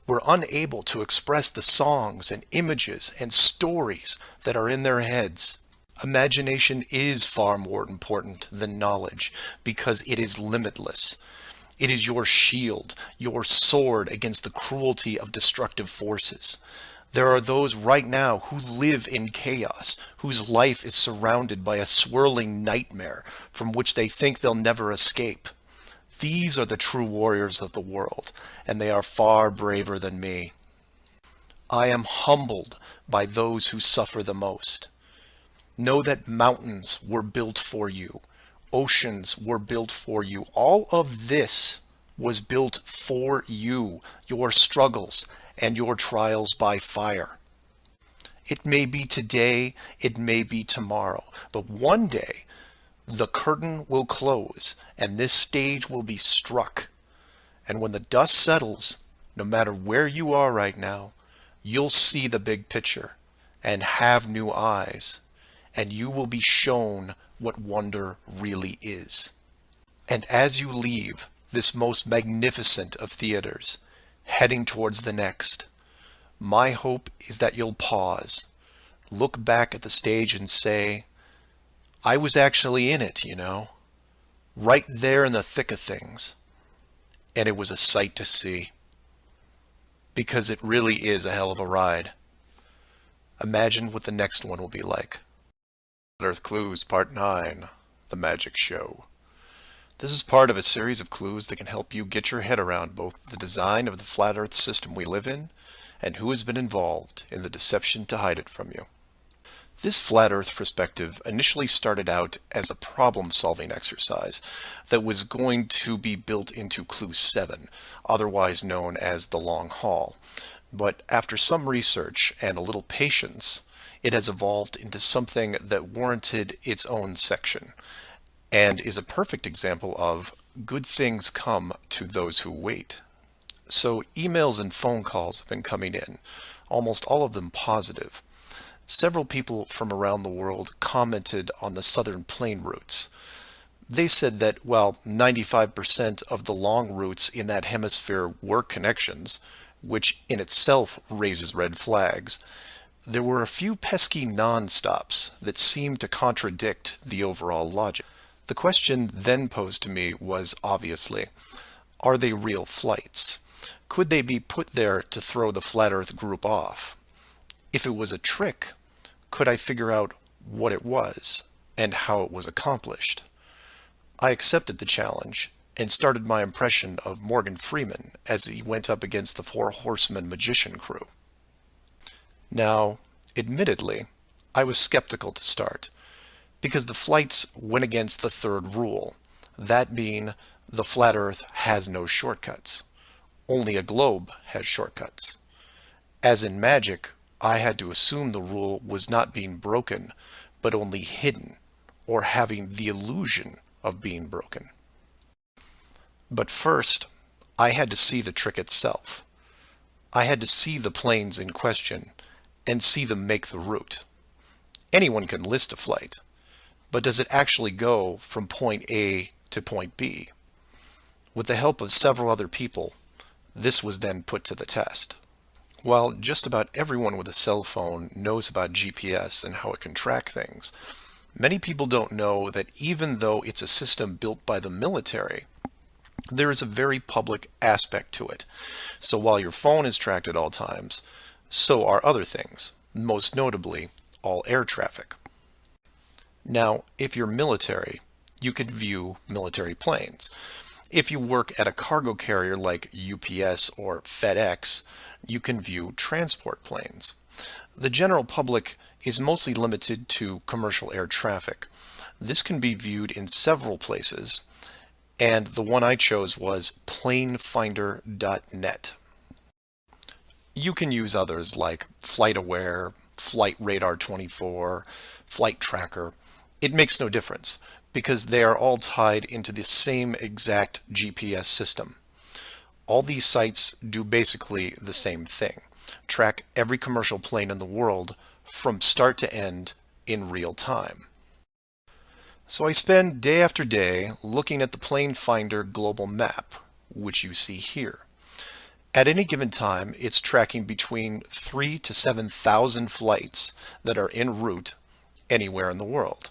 were unable to express the songs and images and stories that are in their heads. Imagination is far more important than knowledge because it is limitless. It is your shield, your sword against the cruelty of destructive forces. There are those right now who live in chaos, whose life is surrounded by a swirling nightmare from which they think they'll never escape. These are the true warriors of the world, and they are far braver than me. I am humbled by those who suffer the most. Know that mountains were built for you. Oceans were built for you. All of this was built for you, your struggles, and your trials by fire. It may be today, it may be tomorrow, but one day the curtain will close and this stage will be struck. And when the dust settles, no matter where you are right now, you'll see the big picture and have new eyes, and you will be shown what wonder really is. And as you leave this most magnificent of theaters, heading towards the next, my hope is that you'll pause, look back at the stage and say, "I was actually in it, you know, right there in the thick of things, and it was a sight to see." Because it really is a hell of a ride. Imagine what the next one will be like. Earth Clues Part 9, The Magic Show. This is part of a series of clues that can help you get your head around both the design of the flat Earth system we live in and who has been involved in the deception to hide it from you. This flat Earth perspective initially started out as a problem-solving exercise that was going to be built into Clue 7, otherwise known as the Long Haul. But after some research and a little patience, it has evolved into something that warranted its own section, and is a perfect example of good things come to those who wait. So emails and phone calls have been coming in, almost all of them positive. Several people from around the world commented on the southern plane routes. They said that while 95% of the long routes in that hemisphere were connections, which in itself raises red flags, there were a few pesky non-stops that seemed to contradict the overall logic. The question then posed to me was obviously, are they real flights? Could they be put there to throw the Flat Earth group off? If it was a trick, could I figure out what it was and how it was accomplished? I accepted the challenge and started my impression of Morgan Freeman as he went up against the Four Horsemen magician crew. Now, admittedly, I was skeptical to start, because the flights went against the third rule, that being the flat earth has no shortcuts. Only a globe has shortcuts. As in magic, I had to assume the rule was not being broken, but only hidden, or having the illusion of being broken. But first, I had to see the trick itself. I had to see the planes in question, and see them make the route. Anyone can list a flight, but does it actually go from point A to point B? With the help of several other people, this was then put to the test. While just about everyone with a cell phone knows about GPS and how it can track things, many people don't know that even though it's a system built by the military, there is a very public aspect to it. So while your phone is tracked at all times, so are other things, most notably all air traffic. Now, if you're military, you could view military planes. If you work at a cargo carrier like UPS or FedEx, you can view transport planes. The general public is mostly limited to commercial air traffic. This can be viewed in several places, and the one I chose was planefinder.net. You can use others like FlightAware, Flight Radar 24, Flight Tracker. It makes no difference because they are all tied into the same exact GPS system. All these sites do basically the same thing, track every commercial plane in the world from start to end in real time. So I spend day after day looking at the Plane Finder global map, which you see here. At any given time, it's tracking between 3,000 to 7,000 flights that are en route anywhere in the world.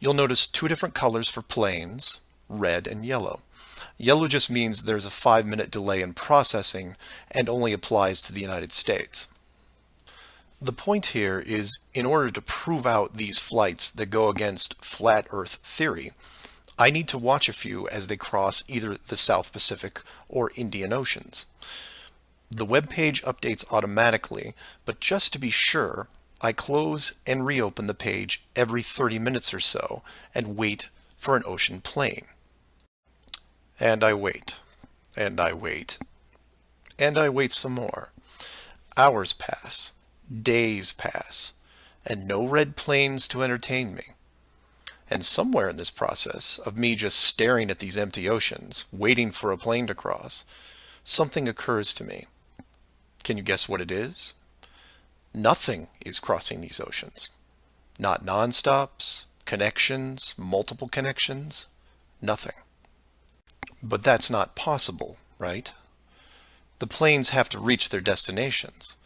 You'll notice two different colors for planes, red and yellow. Yellow just means there's a 5-minute delay in processing and only applies to the United States. The point here is, in order to prove out these flights that go against flat Earth theory, I need to watch a few as they cross either the South Pacific or Indian Oceans. The web page updates automatically, but just to be sure, I close and reopen the page every 30 minutes or so and wait for an ocean plane. And I wait, and I wait, and I wait some more. Hours pass, days pass, and no red planes to entertain me. And somewhere in this process of me just staring at these empty oceans, waiting for a plane to cross, something occurs to me. Can you guess what it is? Nothing is crossing these oceans. Not non-stops, connections, multiple connections, nothing. But that's not possible, right? The planes have to reach their destinations.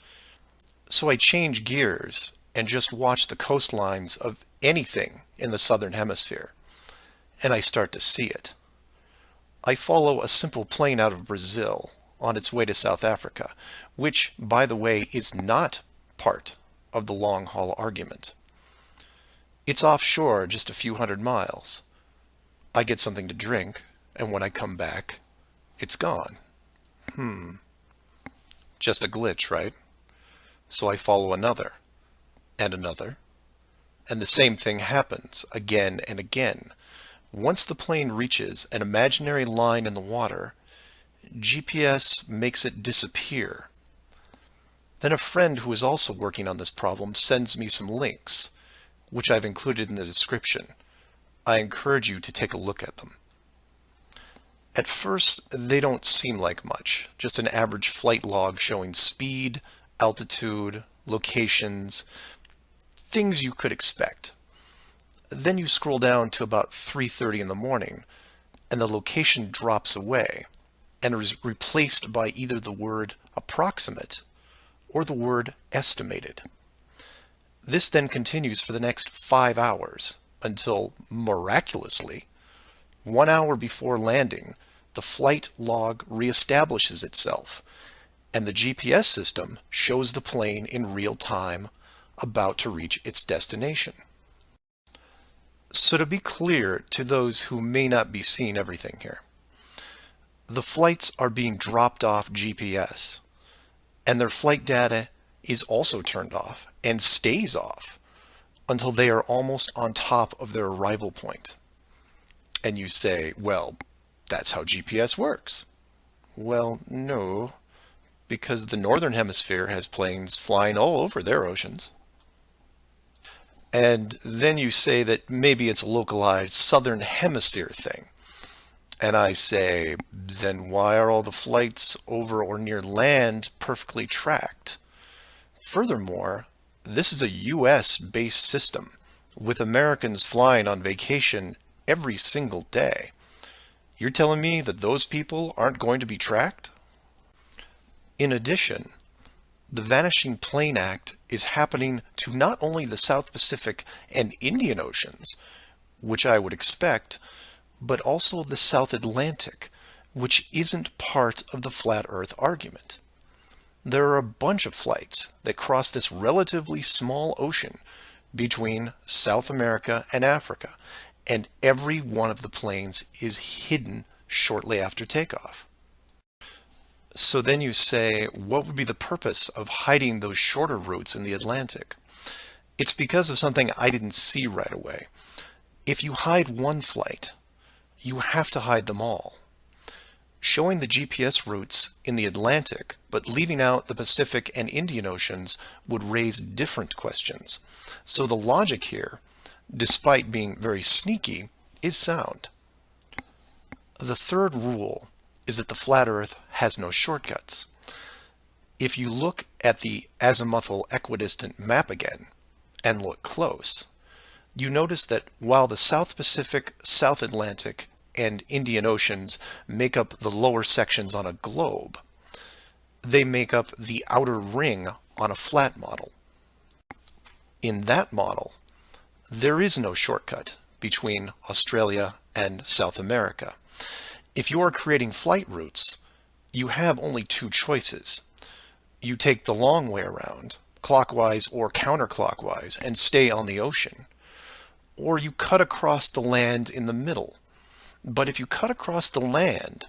So I change gears and just watch the coastlines of anything in the southern hemisphere, and I start to see it. I follow a simple plane out of Brazil on its way to South Africa, which, by the way, is not part of the long-haul argument. It's offshore just a few hundred miles. I get something to drink, and when I come back, it's gone. Just a glitch, right? So I follow another, and another, and the same thing happens again and again. Once the plane reaches an imaginary line in the water, GPS makes it disappear. Then a friend who is also working on this problem sends me some links, which I've included in the description. I encourage you to take a look at them. At first, they don't seem like much, just an average flight log showing speed, altitude, locations, things you could expect. Then you scroll down to about 3:30 in the morning, and the location drops away and is replaced by either the word approximate or the word estimated. This then continues for the next 5 hours until, miraculously, 1 hour before landing, the flight log reestablishes itself, and the GPS system shows the plane in real time about to reach its destination. So to be clear to those who may not be seeing everything here, The flights are being dropped off GPS, and their flight data is also turned off and stays off until they are almost on top of their arrival point. And you say, well, that's how GPS works. Well, no, because the northern hemisphere has planes flying all over their oceans. And then you say that maybe it's a localized southern hemisphere thing. And I say, then why are all the flights over or near land perfectly tracked? Furthermore, this is a US-based system with Americans flying on vacation every single day. You're telling me that those people aren't going to be tracked? In addition, the Vanishing Plane Act is happening to not only the South Pacific and Indian Oceans, which I would expect, but also the South Atlantic, which isn't part of the flat Earth argument. There are a bunch of flights that cross this relatively small ocean between South America and Africa, and every one of the planes is hidden shortly after takeoff. So then you say, what would be the purpose of hiding those shorter routes in the Atlantic? It's because of something I didn't see right away. If you hide one flight, you have to hide them all. Showing the GPS routes in the Atlantic, but leaving out the Pacific and Indian Oceans would raise different questions. So the logic here, despite being very sneaky, is sound. The third rule is that the flat Earth has no shortcuts. If you look at the azimuthal equidistant map again, and look close, you notice that while the South Pacific, South Atlantic, and Indian Oceans make up the lower sections on a globe, they make up the outer ring on a flat model. In that model, there is no shortcut between Australia and South America. If you are creating flight routes, you have only two choices. You take the long way around, clockwise or counterclockwise, and stay on the ocean. Or you cut across the land in the middle. But if you cut across the land,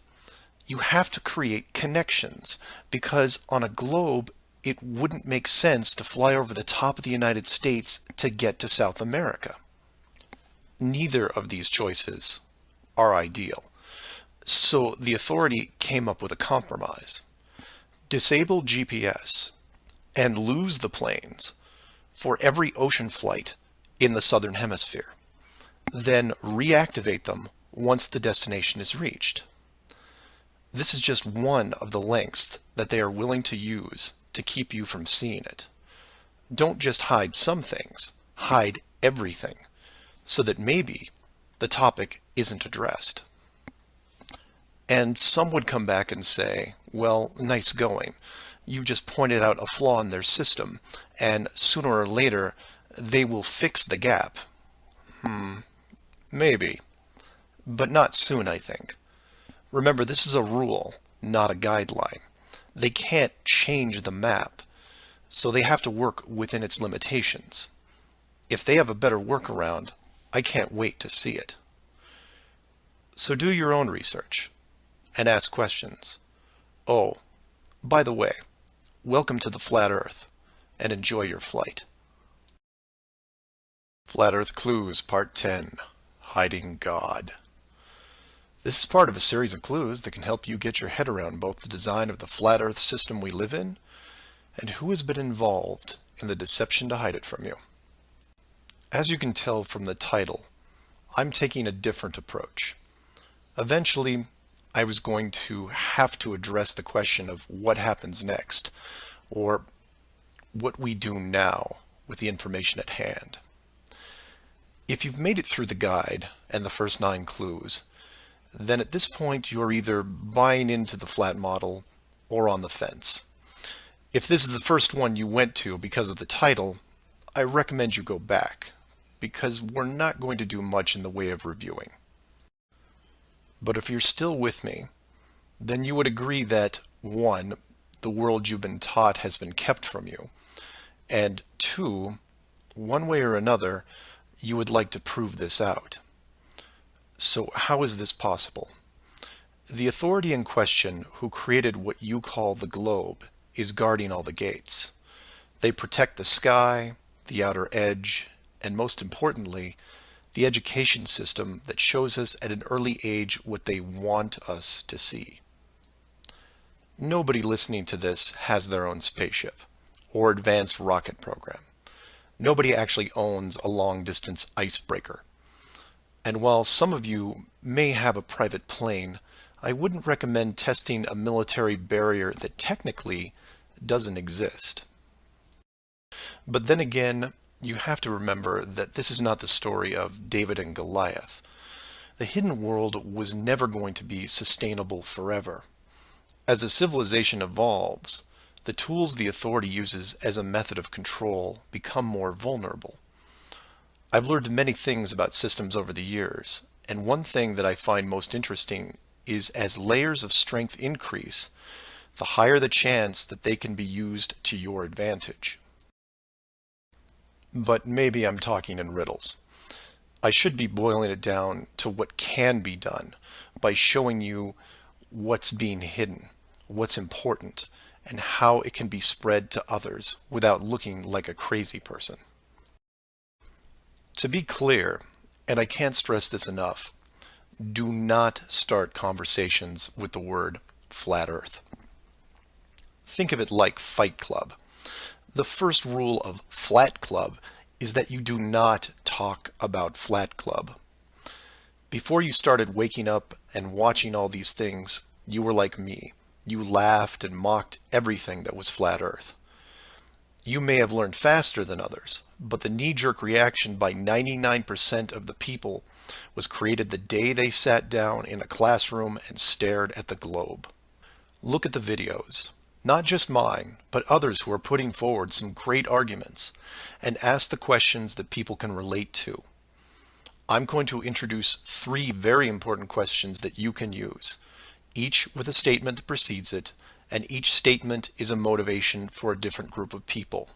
you have to create connections, because on a globe, it wouldn't make sense to fly over the top of the United States to get to South America. Neither of these choices are ideal. So the authority came up with a compromise. Disable GPS and lose the planes for every ocean flight in the southern hemisphere. Then reactivate them once the destination is reached. This is just one of the lengths that they are willing to use to keep you from seeing it. Don't just hide some things, hide everything, so that maybe the topic isn't addressed. And some would come back and say, well, nice going. You just pointed out a flaw in their system, and sooner or later, they will fix the gap. Maybe. But not soon, I think. Remember, this is a rule, not a guideline. They can't change the map, so they have to work within its limitations. If they have a better workaround, I can't wait to see it. So do your own research and ask questions. Oh, by the way, welcome to the Flat Earth, and enjoy your flight. Flat Earth Clues, Part 10, Hiding God. This is part of a series of clues that can help you get your head around both the design of the flat Earth system we live in and who has been involved in the deception to hide it from you. As you can tell from the title, I'm taking a different approach. Eventually, I was going to have to address the question of what happens next, or what we do now with the information at hand. If you've made it through the guide and the first 9 clues, then at this point you're either buying into the flat model or on the fence. If this is the first one you went to because of the title, I recommend you go back, because we're not going to do much in the way of reviewing. But if you're still with me, then you would agree that 1, the world you've been taught has been kept from you, and 2, one way or another, you would like to prove this out. So how is this possible? The authority in question who created what you call the globe is guarding all the gates. They protect the sky, the outer edge, and most importantly, the education system that shows us at an early age what they want us to see. Nobody listening to this has their own spaceship or advanced rocket program. Nobody actually owns a long-distance icebreaker. And while some of you may have a private plane, I wouldn't recommend testing a military barrier that technically doesn't exist. But then again, you have to remember that this is not the story of David and Goliath. The hidden world was never going to be sustainable forever. As a civilization evolves, the tools the authority uses as a method of control become more vulnerable. I've learned many things about systems over the years, and one thing that I find most interesting is as layers of strength increase, the higher the chance that they can be used to your advantage. But maybe I'm talking in riddles. I should be boiling it down to what can be done by showing you what's being hidden, what's important, and how it can be spread to others without looking like a crazy person. To be clear, and I can't stress this enough, do not start conversations with the word flat earth. Think of it like Fight Club. The first rule of Flat Club is that you do not talk about Flat Club. Before you started waking up and watching all these things, you were like me. You laughed and mocked everything that was flat earth. You may have learned faster than others, but the knee-jerk reaction by 99% of the people was created the day they sat down in a classroom and stared at the globe. Look at the videos, not just mine, but others who are putting forward some great arguments, and ask the questions that people can relate to. I'm going to introduce 3 very important questions that you can use, each with a statement that precedes it, and each statement is a motivation for a different group of people.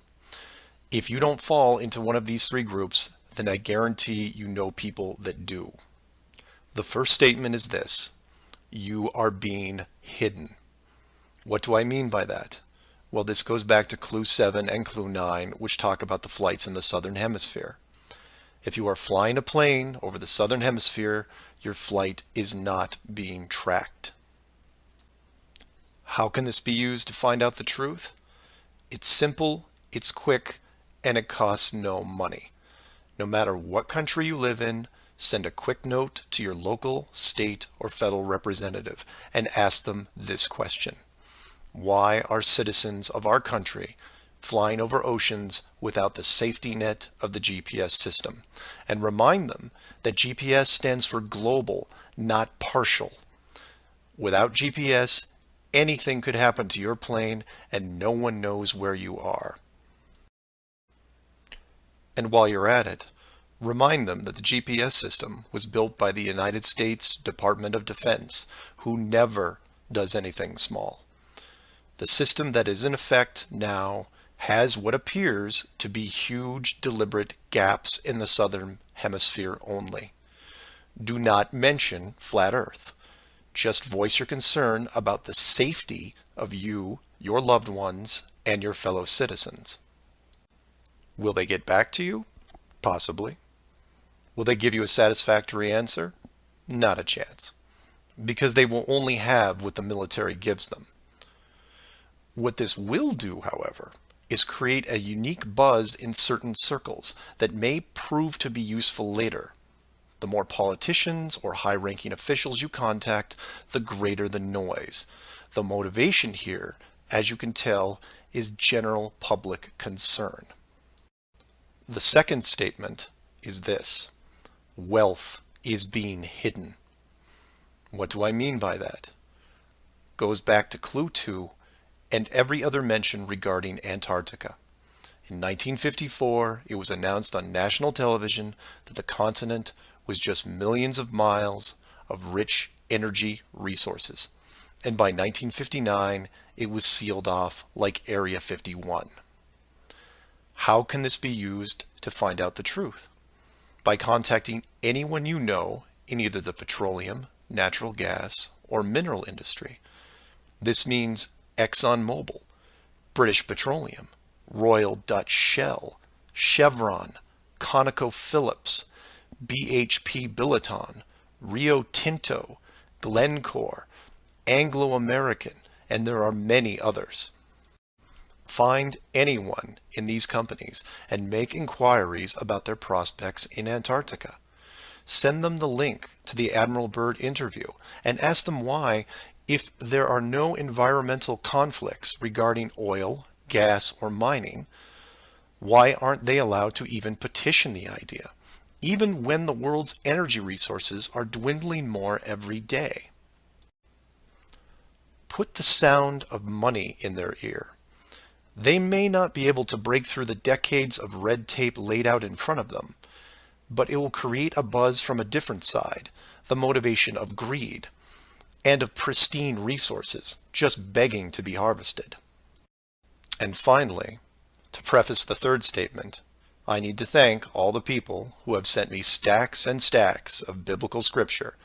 If you don't fall into one of these 3 groups, then I guarantee you know people that do. The first statement is this: you are being hidden. What do I mean by that? Well, this goes back to Clue 7 and Clue 9, which talk about the flights in the Southern Hemisphere. If you are flying a plane over the Southern Hemisphere, your flight is not being tracked. How can this be used to find out the truth? It's simple, it's quick, and it costs no money. No matter what country you live in, send a quick note to your local, state, or federal representative and ask them this question: why are citizens of our country flying over oceans without the safety net of the GPS system? And remind them that GPS stands for global, not partial. Without GPS, anything could happen to your plane and no one knows where you are. And while you're at it, remind them that the GPS system was built by the United States Department of Defense, who never does anything small. The system that is in effect now has what appears to be huge, deliberate gaps in the Southern Hemisphere only. Do not mention flat Earth. Just voice your concern about the safety of you, your loved ones, and your fellow citizens. Will they get back to you? Possibly. Will they give you a satisfactory answer? Not a chance. Because they will only have what the military gives them. What this will do, however, is create a unique buzz in certain circles that may prove to be useful later. The more politicians or high-ranking officials you contact, the greater the noise. The motivation here, as you can tell, is general public concern. The second statement is this: wealth is being hidden. What do I mean by that? Goes back to Clue 2 and every other mention regarding Antarctica. In 1954, it was announced on national television that the continent was just millions of miles of rich energy resources. And by 1959, it was sealed off like Area 51. How can this be used to find out the truth? By contacting anyone you know in either the petroleum, natural gas, or mineral industry. This means ExxonMobil, British Petroleum, Royal Dutch Shell, Chevron, ConocoPhillips, BHP Billiton, Rio Tinto, Glencore, Anglo-American, and there are many others. Find anyone in these companies and make inquiries about their prospects in Antarctica. Send them the link to the Admiral Byrd interview and ask them why, if there are no environmental conflicts regarding oil, gas, or mining, why aren't they allowed to even petition the idea, even when the world's energy resources are dwindling more every day? Put the sound of money in their ear. They may not be able to break through the decades of red tape laid out in front of them, but it will create a buzz from a different side, the motivation of greed, and of pristine resources just begging to be harvested. And finally, to preface the third statement, I need to thank all the people who have sent me stacks and stacks of biblical scripture,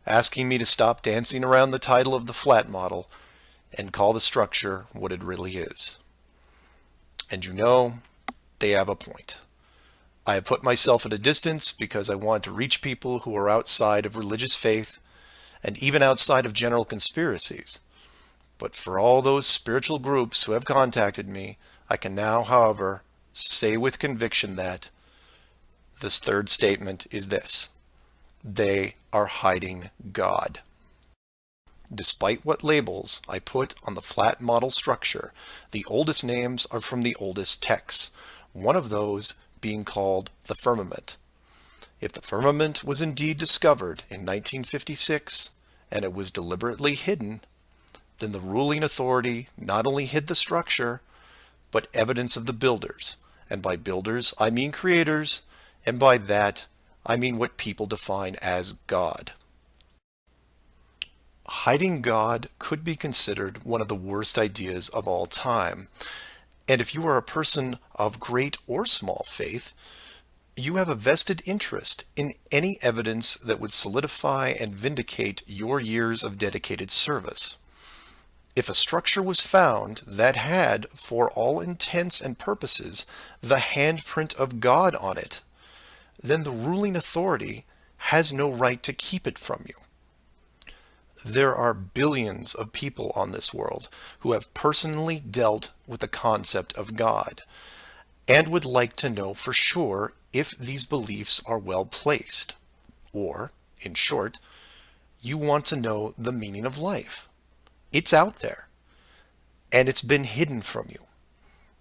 asking me to stop dancing around the title of the flat model and call the structure what it really is. And you know, they have a point. I have put myself at a distance because I want to reach people who are outside of religious faith and even outside of general conspiracies. But for all those spiritual groups who have contacted me, I can now, however, say with conviction that this third statement is this: they are hiding God. Despite what labels I put on the flat model structure, the oldest names are from the oldest texts, one of those being called the firmament. If the firmament was indeed discovered in 1956 and it was deliberately hidden, then the ruling authority not only hid the structure, but evidence of the builders. And by builders, I mean creators, and by that, I mean what people define as God. Hiding God could be considered one of the worst ideas of all time. And if you are a person of great or small faith, you have a vested interest in any evidence that would solidify and vindicate your years of dedicated service. If a structure was found that had, for all intents and purposes, the handprint of God on it, then the ruling authority has no right to keep it from you. There are billions of people on this world who have personally dealt with the concept of God and would like to know for sure if these beliefs are well placed. Or, in short, you want to know the meaning of life. It's out there, and it's been hidden from you.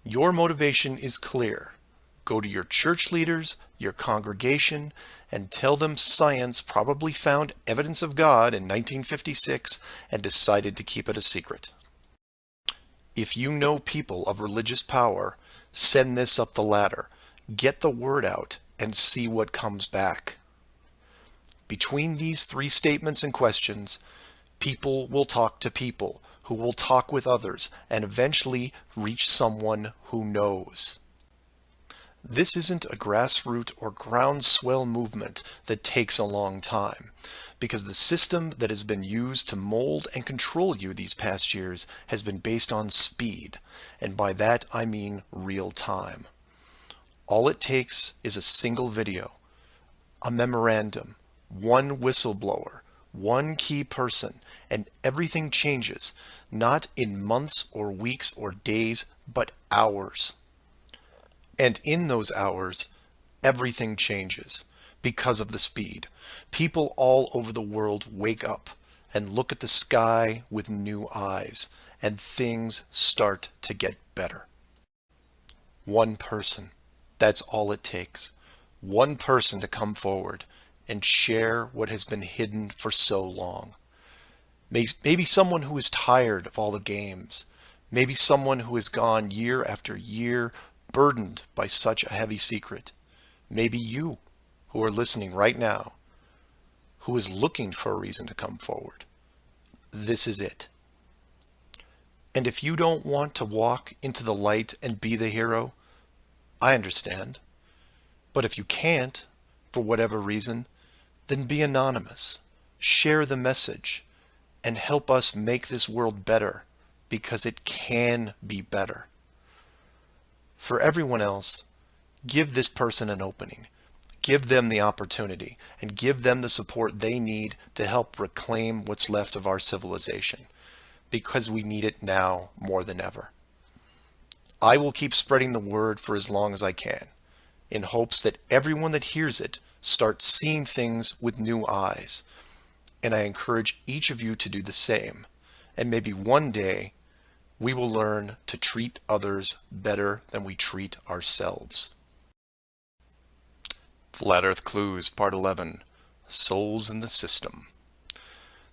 Your motivation is clear. Go to your church leaders, your congregation, and tell them science probably found evidence of God in 1956 and decided to keep it a secret. If you know people of religious power, send this up the ladder. Get the word out and see what comes back. Between these three statements and questions, people will talk to people who will talk with others and eventually reach someone who knows. This isn't a grassroots or groundswell movement that takes a long time, because the system that has been used to mold and control you these past years has been based on speed, and by that I mean real time. All it takes is a single video, a memorandum, one whistleblower, one key person, and everything changes, not in months or weeks or days, but hours. And in those hours, everything changes because of the speed. People all over the world wake up and look at the sky with new eyes, and things start to get better. One person, that's all it takes. One person to come forward and share what has been hidden for so long. Maybe someone who is tired of all the games. Maybe someone who has gone year after year burdened by such a heavy secret. Maybe you, who are listening right now, who is looking for a reason to come forward. This is it. And if you don't want to walk into the light and be the hero, I understand. But if you can't, for whatever reason, then be anonymous. Share the message. and help us make this world better, because it can be better. For everyone else, give this person an opening. Give them the opportunity, and give them the support they need to help reclaim what's left of our civilization, because we need it now more than ever. I will keep spreading the word for as long as I can, in hopes that everyone that hears it starts seeing things with new eyes. And I encourage each of you to do the same. And maybe one day we will learn to treat others better than we treat ourselves. Flat Earth Clues, Part 11, Souls in the System.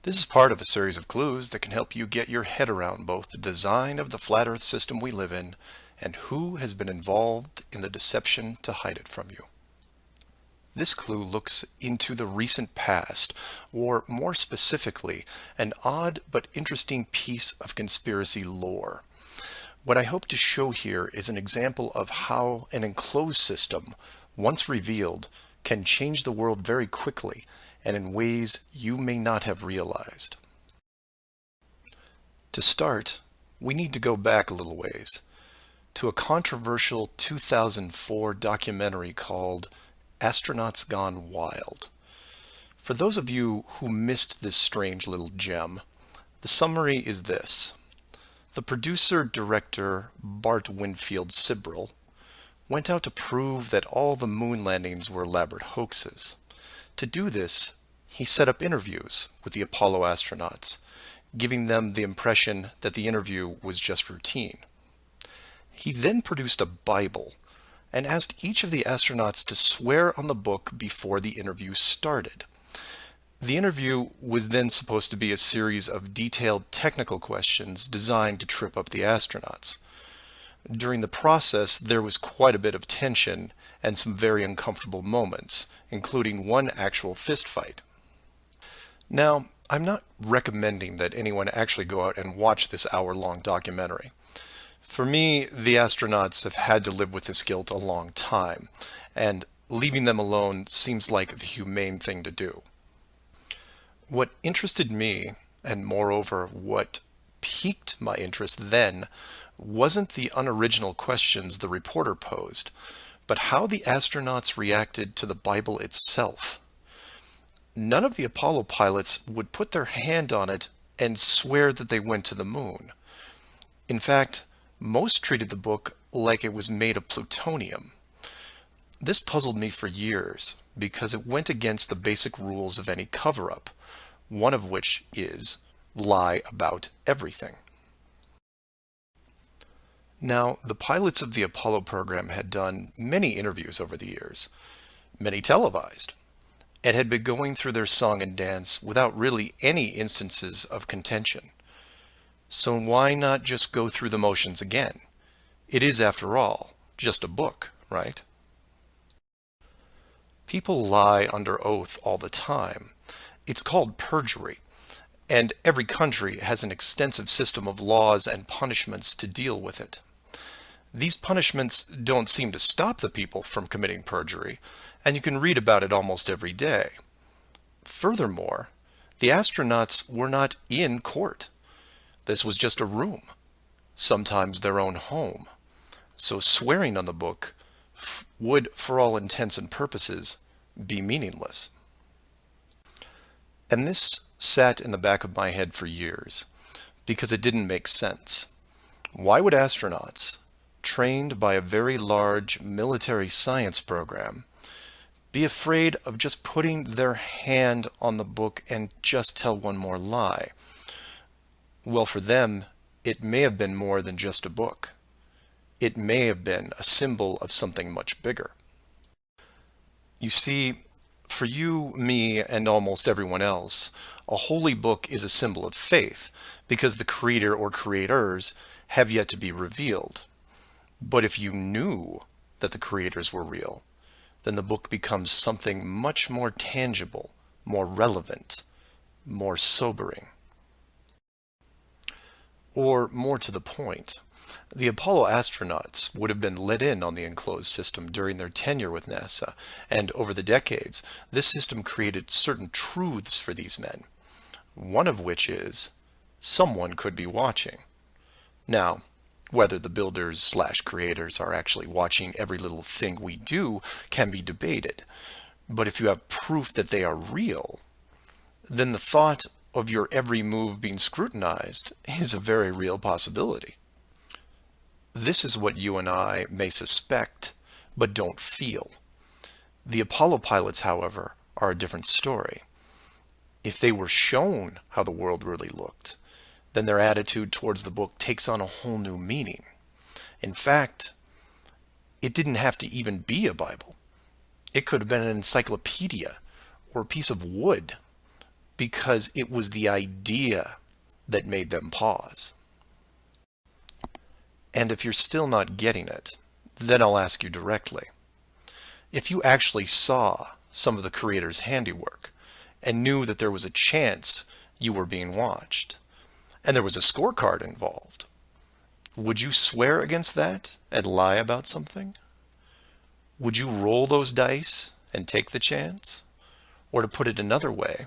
This is part of a series of clues that can help you get your head around both the design of the flat Earth system we live in and who has been involved in the deception to hide it from you. This clue looks into the recent past, or more specifically, an odd but interesting piece of conspiracy lore. What I hope to show here is an example of how an enclosed system, once revealed, can change the world very quickly and in ways you may not have realized. To start, we need to go back a little ways, to a controversial 2004 documentary called Astronauts Gone Wild. For those of you who missed this strange little gem, the summary is this. The producer-director Bart Winfield Sibrel went out to prove that all the moon landings were elaborate hoaxes. To do this, he set up interviews with the Apollo astronauts, giving them the impression that the interview was just routine. He then produced a Bible and asked each of the astronauts to swear on the book before the interview started. The interview was then supposed to be a series of detailed technical questions designed to trip up the astronauts. During the process, there was quite a bit of tension and some very uncomfortable moments, including one actual fist fight. Now, I'm not recommending that anyone actually go out and watch this hour-long documentary. For me, the astronauts have had to live with this guilt a long time, and leaving them alone seems like the humane thing to do. What interested me, and moreover what piqued my interest then, wasn't the unoriginal questions the reporter posed, but how the astronauts reacted to the Bible itself. None of the Apollo pilots would put their hand on it and swear that they went to the moon. In fact, most treated the book like it was made of plutonium. This puzzled me for years because it went against the basic rules of any cover-up, one of which is lie about everything. Now, the pilots of the Apollo program had done many interviews over the years, many televised, and had been going through their song and dance without really any instances of contention. So why not just go through the motions again? It is, after all, just a book, right? People lie under oath all the time. It's called perjury, and every country has an extensive system of laws and punishments to deal with it. These punishments don't seem to stop the people from committing perjury, and you can read about it almost every day. Furthermore, the astronauts were not in court. This was just a room, sometimes their own home. So swearing on the book would, for all intents and purposes, be meaningless. And this sat in the back of my head for years, because it didn't make sense. Why would astronauts, trained by a very large military science program, be afraid of just putting their hand on the book and just tell one more lie? Well, for them, it may have been more than just a book. It may have been a symbol of something much bigger. You see, for you, me, and almost everyone else, a holy book is a symbol of faith, because the creator or creators have yet to be revealed. But if you knew that the creators were real, then the book becomes something much more tangible, more relevant, more sobering. Or more to the point, the Apollo astronauts would have been let in on the enclosed system during their tenure with NASA, and over the decades, this system created certain truths for these men. one of which is someone could be watching. Now, whether the builders/creators are actually watching every little thing we do can be debated, but if you have proof that they are real, then the thought of your every move being scrutinized is a very real possibility. This is what you and I may suspect, but don't feel. The Apollo pilots, however, are a different story. If they were shown how the world really looked, then their attitude towards the book takes on a whole new meaning. In fact, it didn't have to even be a Bible. It could have been an encyclopedia or a piece of wood, because it was the idea that made them pause. And if you're still not getting it, then I'll ask you directly. If you actually saw some of the creator's handiwork and knew that there was a chance you were being watched, and there was a scorecard involved, would you swear against that and lie about something? Would you roll those dice and take the chance? Or to put it another way,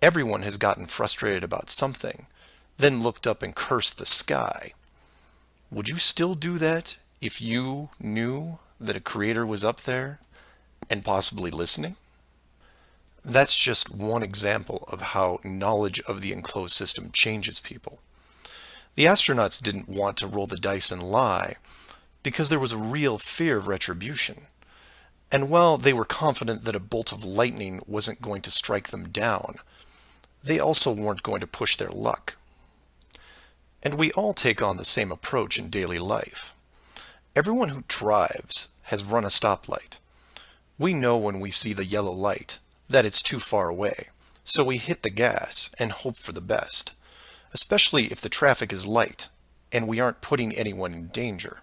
everyone has gotten frustrated about something, then looked up and cursed the sky. Would you still do that if you knew that a creator was up there and possibly listening? That's just one example of how knowledge of the enclosed system changes people. The astronauts didn't want to roll the dice and lie because there was a real fear of retribution. And while they were confident that a bolt of lightning wasn't going to strike them down, they also weren't going to push their luck. And we all take on the same approach in daily life. Everyone who drives has run a stoplight. We know when we see the yellow light that it's too far away, so we hit the gas and hope for the best, especially if the traffic is light and we aren't putting anyone in danger.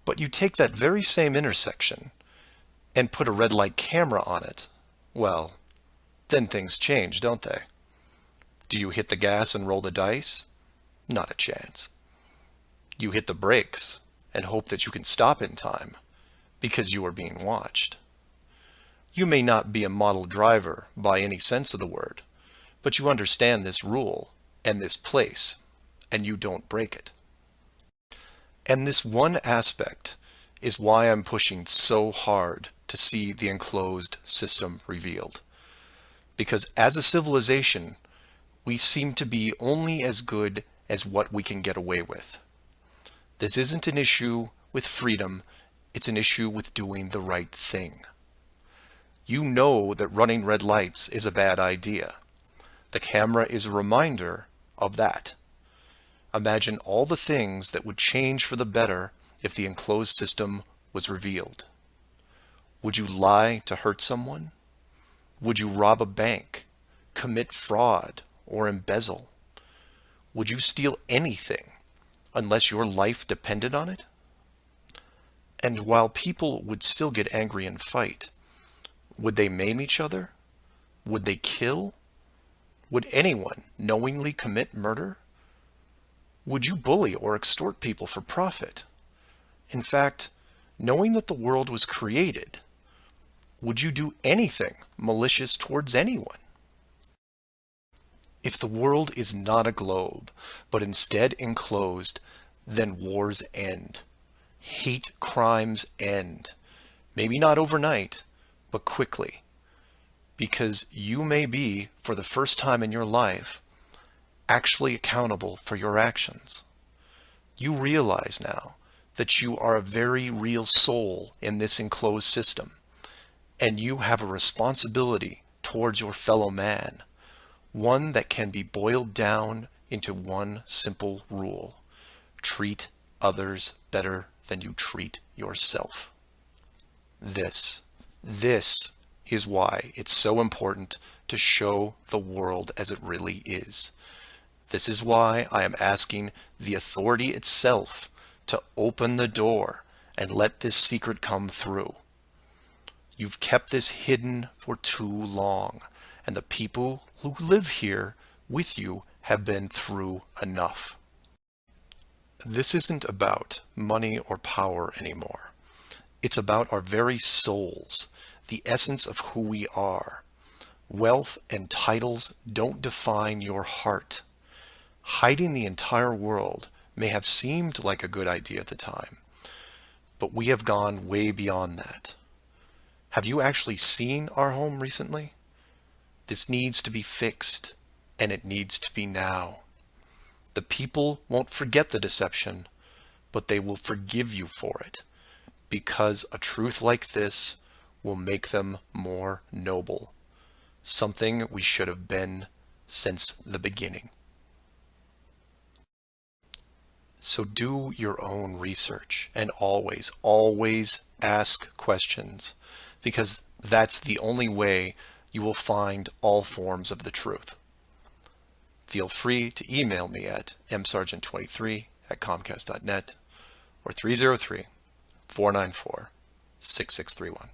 But you take that very same intersection and put a red light camera on it, well, then things change, don't they? Do you hit the gas and roll the dice? Not a chance. You hit the brakes and hope that you can stop in time because you are being watched. You may not be a model driver by any sense of the word, but you understand this rule and this place, and you don't break it. And this one aspect is why I'm pushing so hard to see the enclosed system revealed. Because as a civilization, we seem to be only as good as what we can get away with. This isn't an issue with freedom, it's an issue with doing the right thing. You know that running red lights is a bad idea. The camera is a reminder of that. Imagine all the things that would change for the better if the enclosed system was revealed. Would you lie to hurt someone? Would you rob a bank, commit fraud, or embezzle? Would you steal anything unless your life depended on it? And while people would still get angry and fight, would they maim each other? Would they kill? Would anyone knowingly commit murder? Would you bully or extort people for profit? In fact, knowing that the world was created, would you do anything malicious towards anyone? If the world is not a globe, but instead enclosed, then wars end. Hate crimes end. Maybe not overnight, but quickly. Because you may be, for the first time in your life, actually accountable for your actions. You realize now that you are a very real soul in this enclosed system, and you have a responsibility towards your fellow man, one that can be boiled down into one simple rule: treat others better than you treat yourself. This is why it's so important to show the world as it really is. This is why I am asking the authority itself to open the door and let this secret come through. You've kept this hidden for too long, and the people who live here with you have been through enough. This isn't about money or power anymore. It's about our very souls, the essence of who we are. Wealth and titles don't define your heart. Hiding the entire world may have seemed like a good idea at the time, but we have gone way beyond that. Have you actually seen our home recently? This needs to be fixed, and it needs to be now. The people won't forget the deception, but they will forgive you for it, because a truth like this will make them more noble, something we should have been since the beginning. So do your own research, and always, always ask questions, because that's the only way you will find all forms of the truth. Feel free to email me at msargent23@comcast.net or 303-494-6631.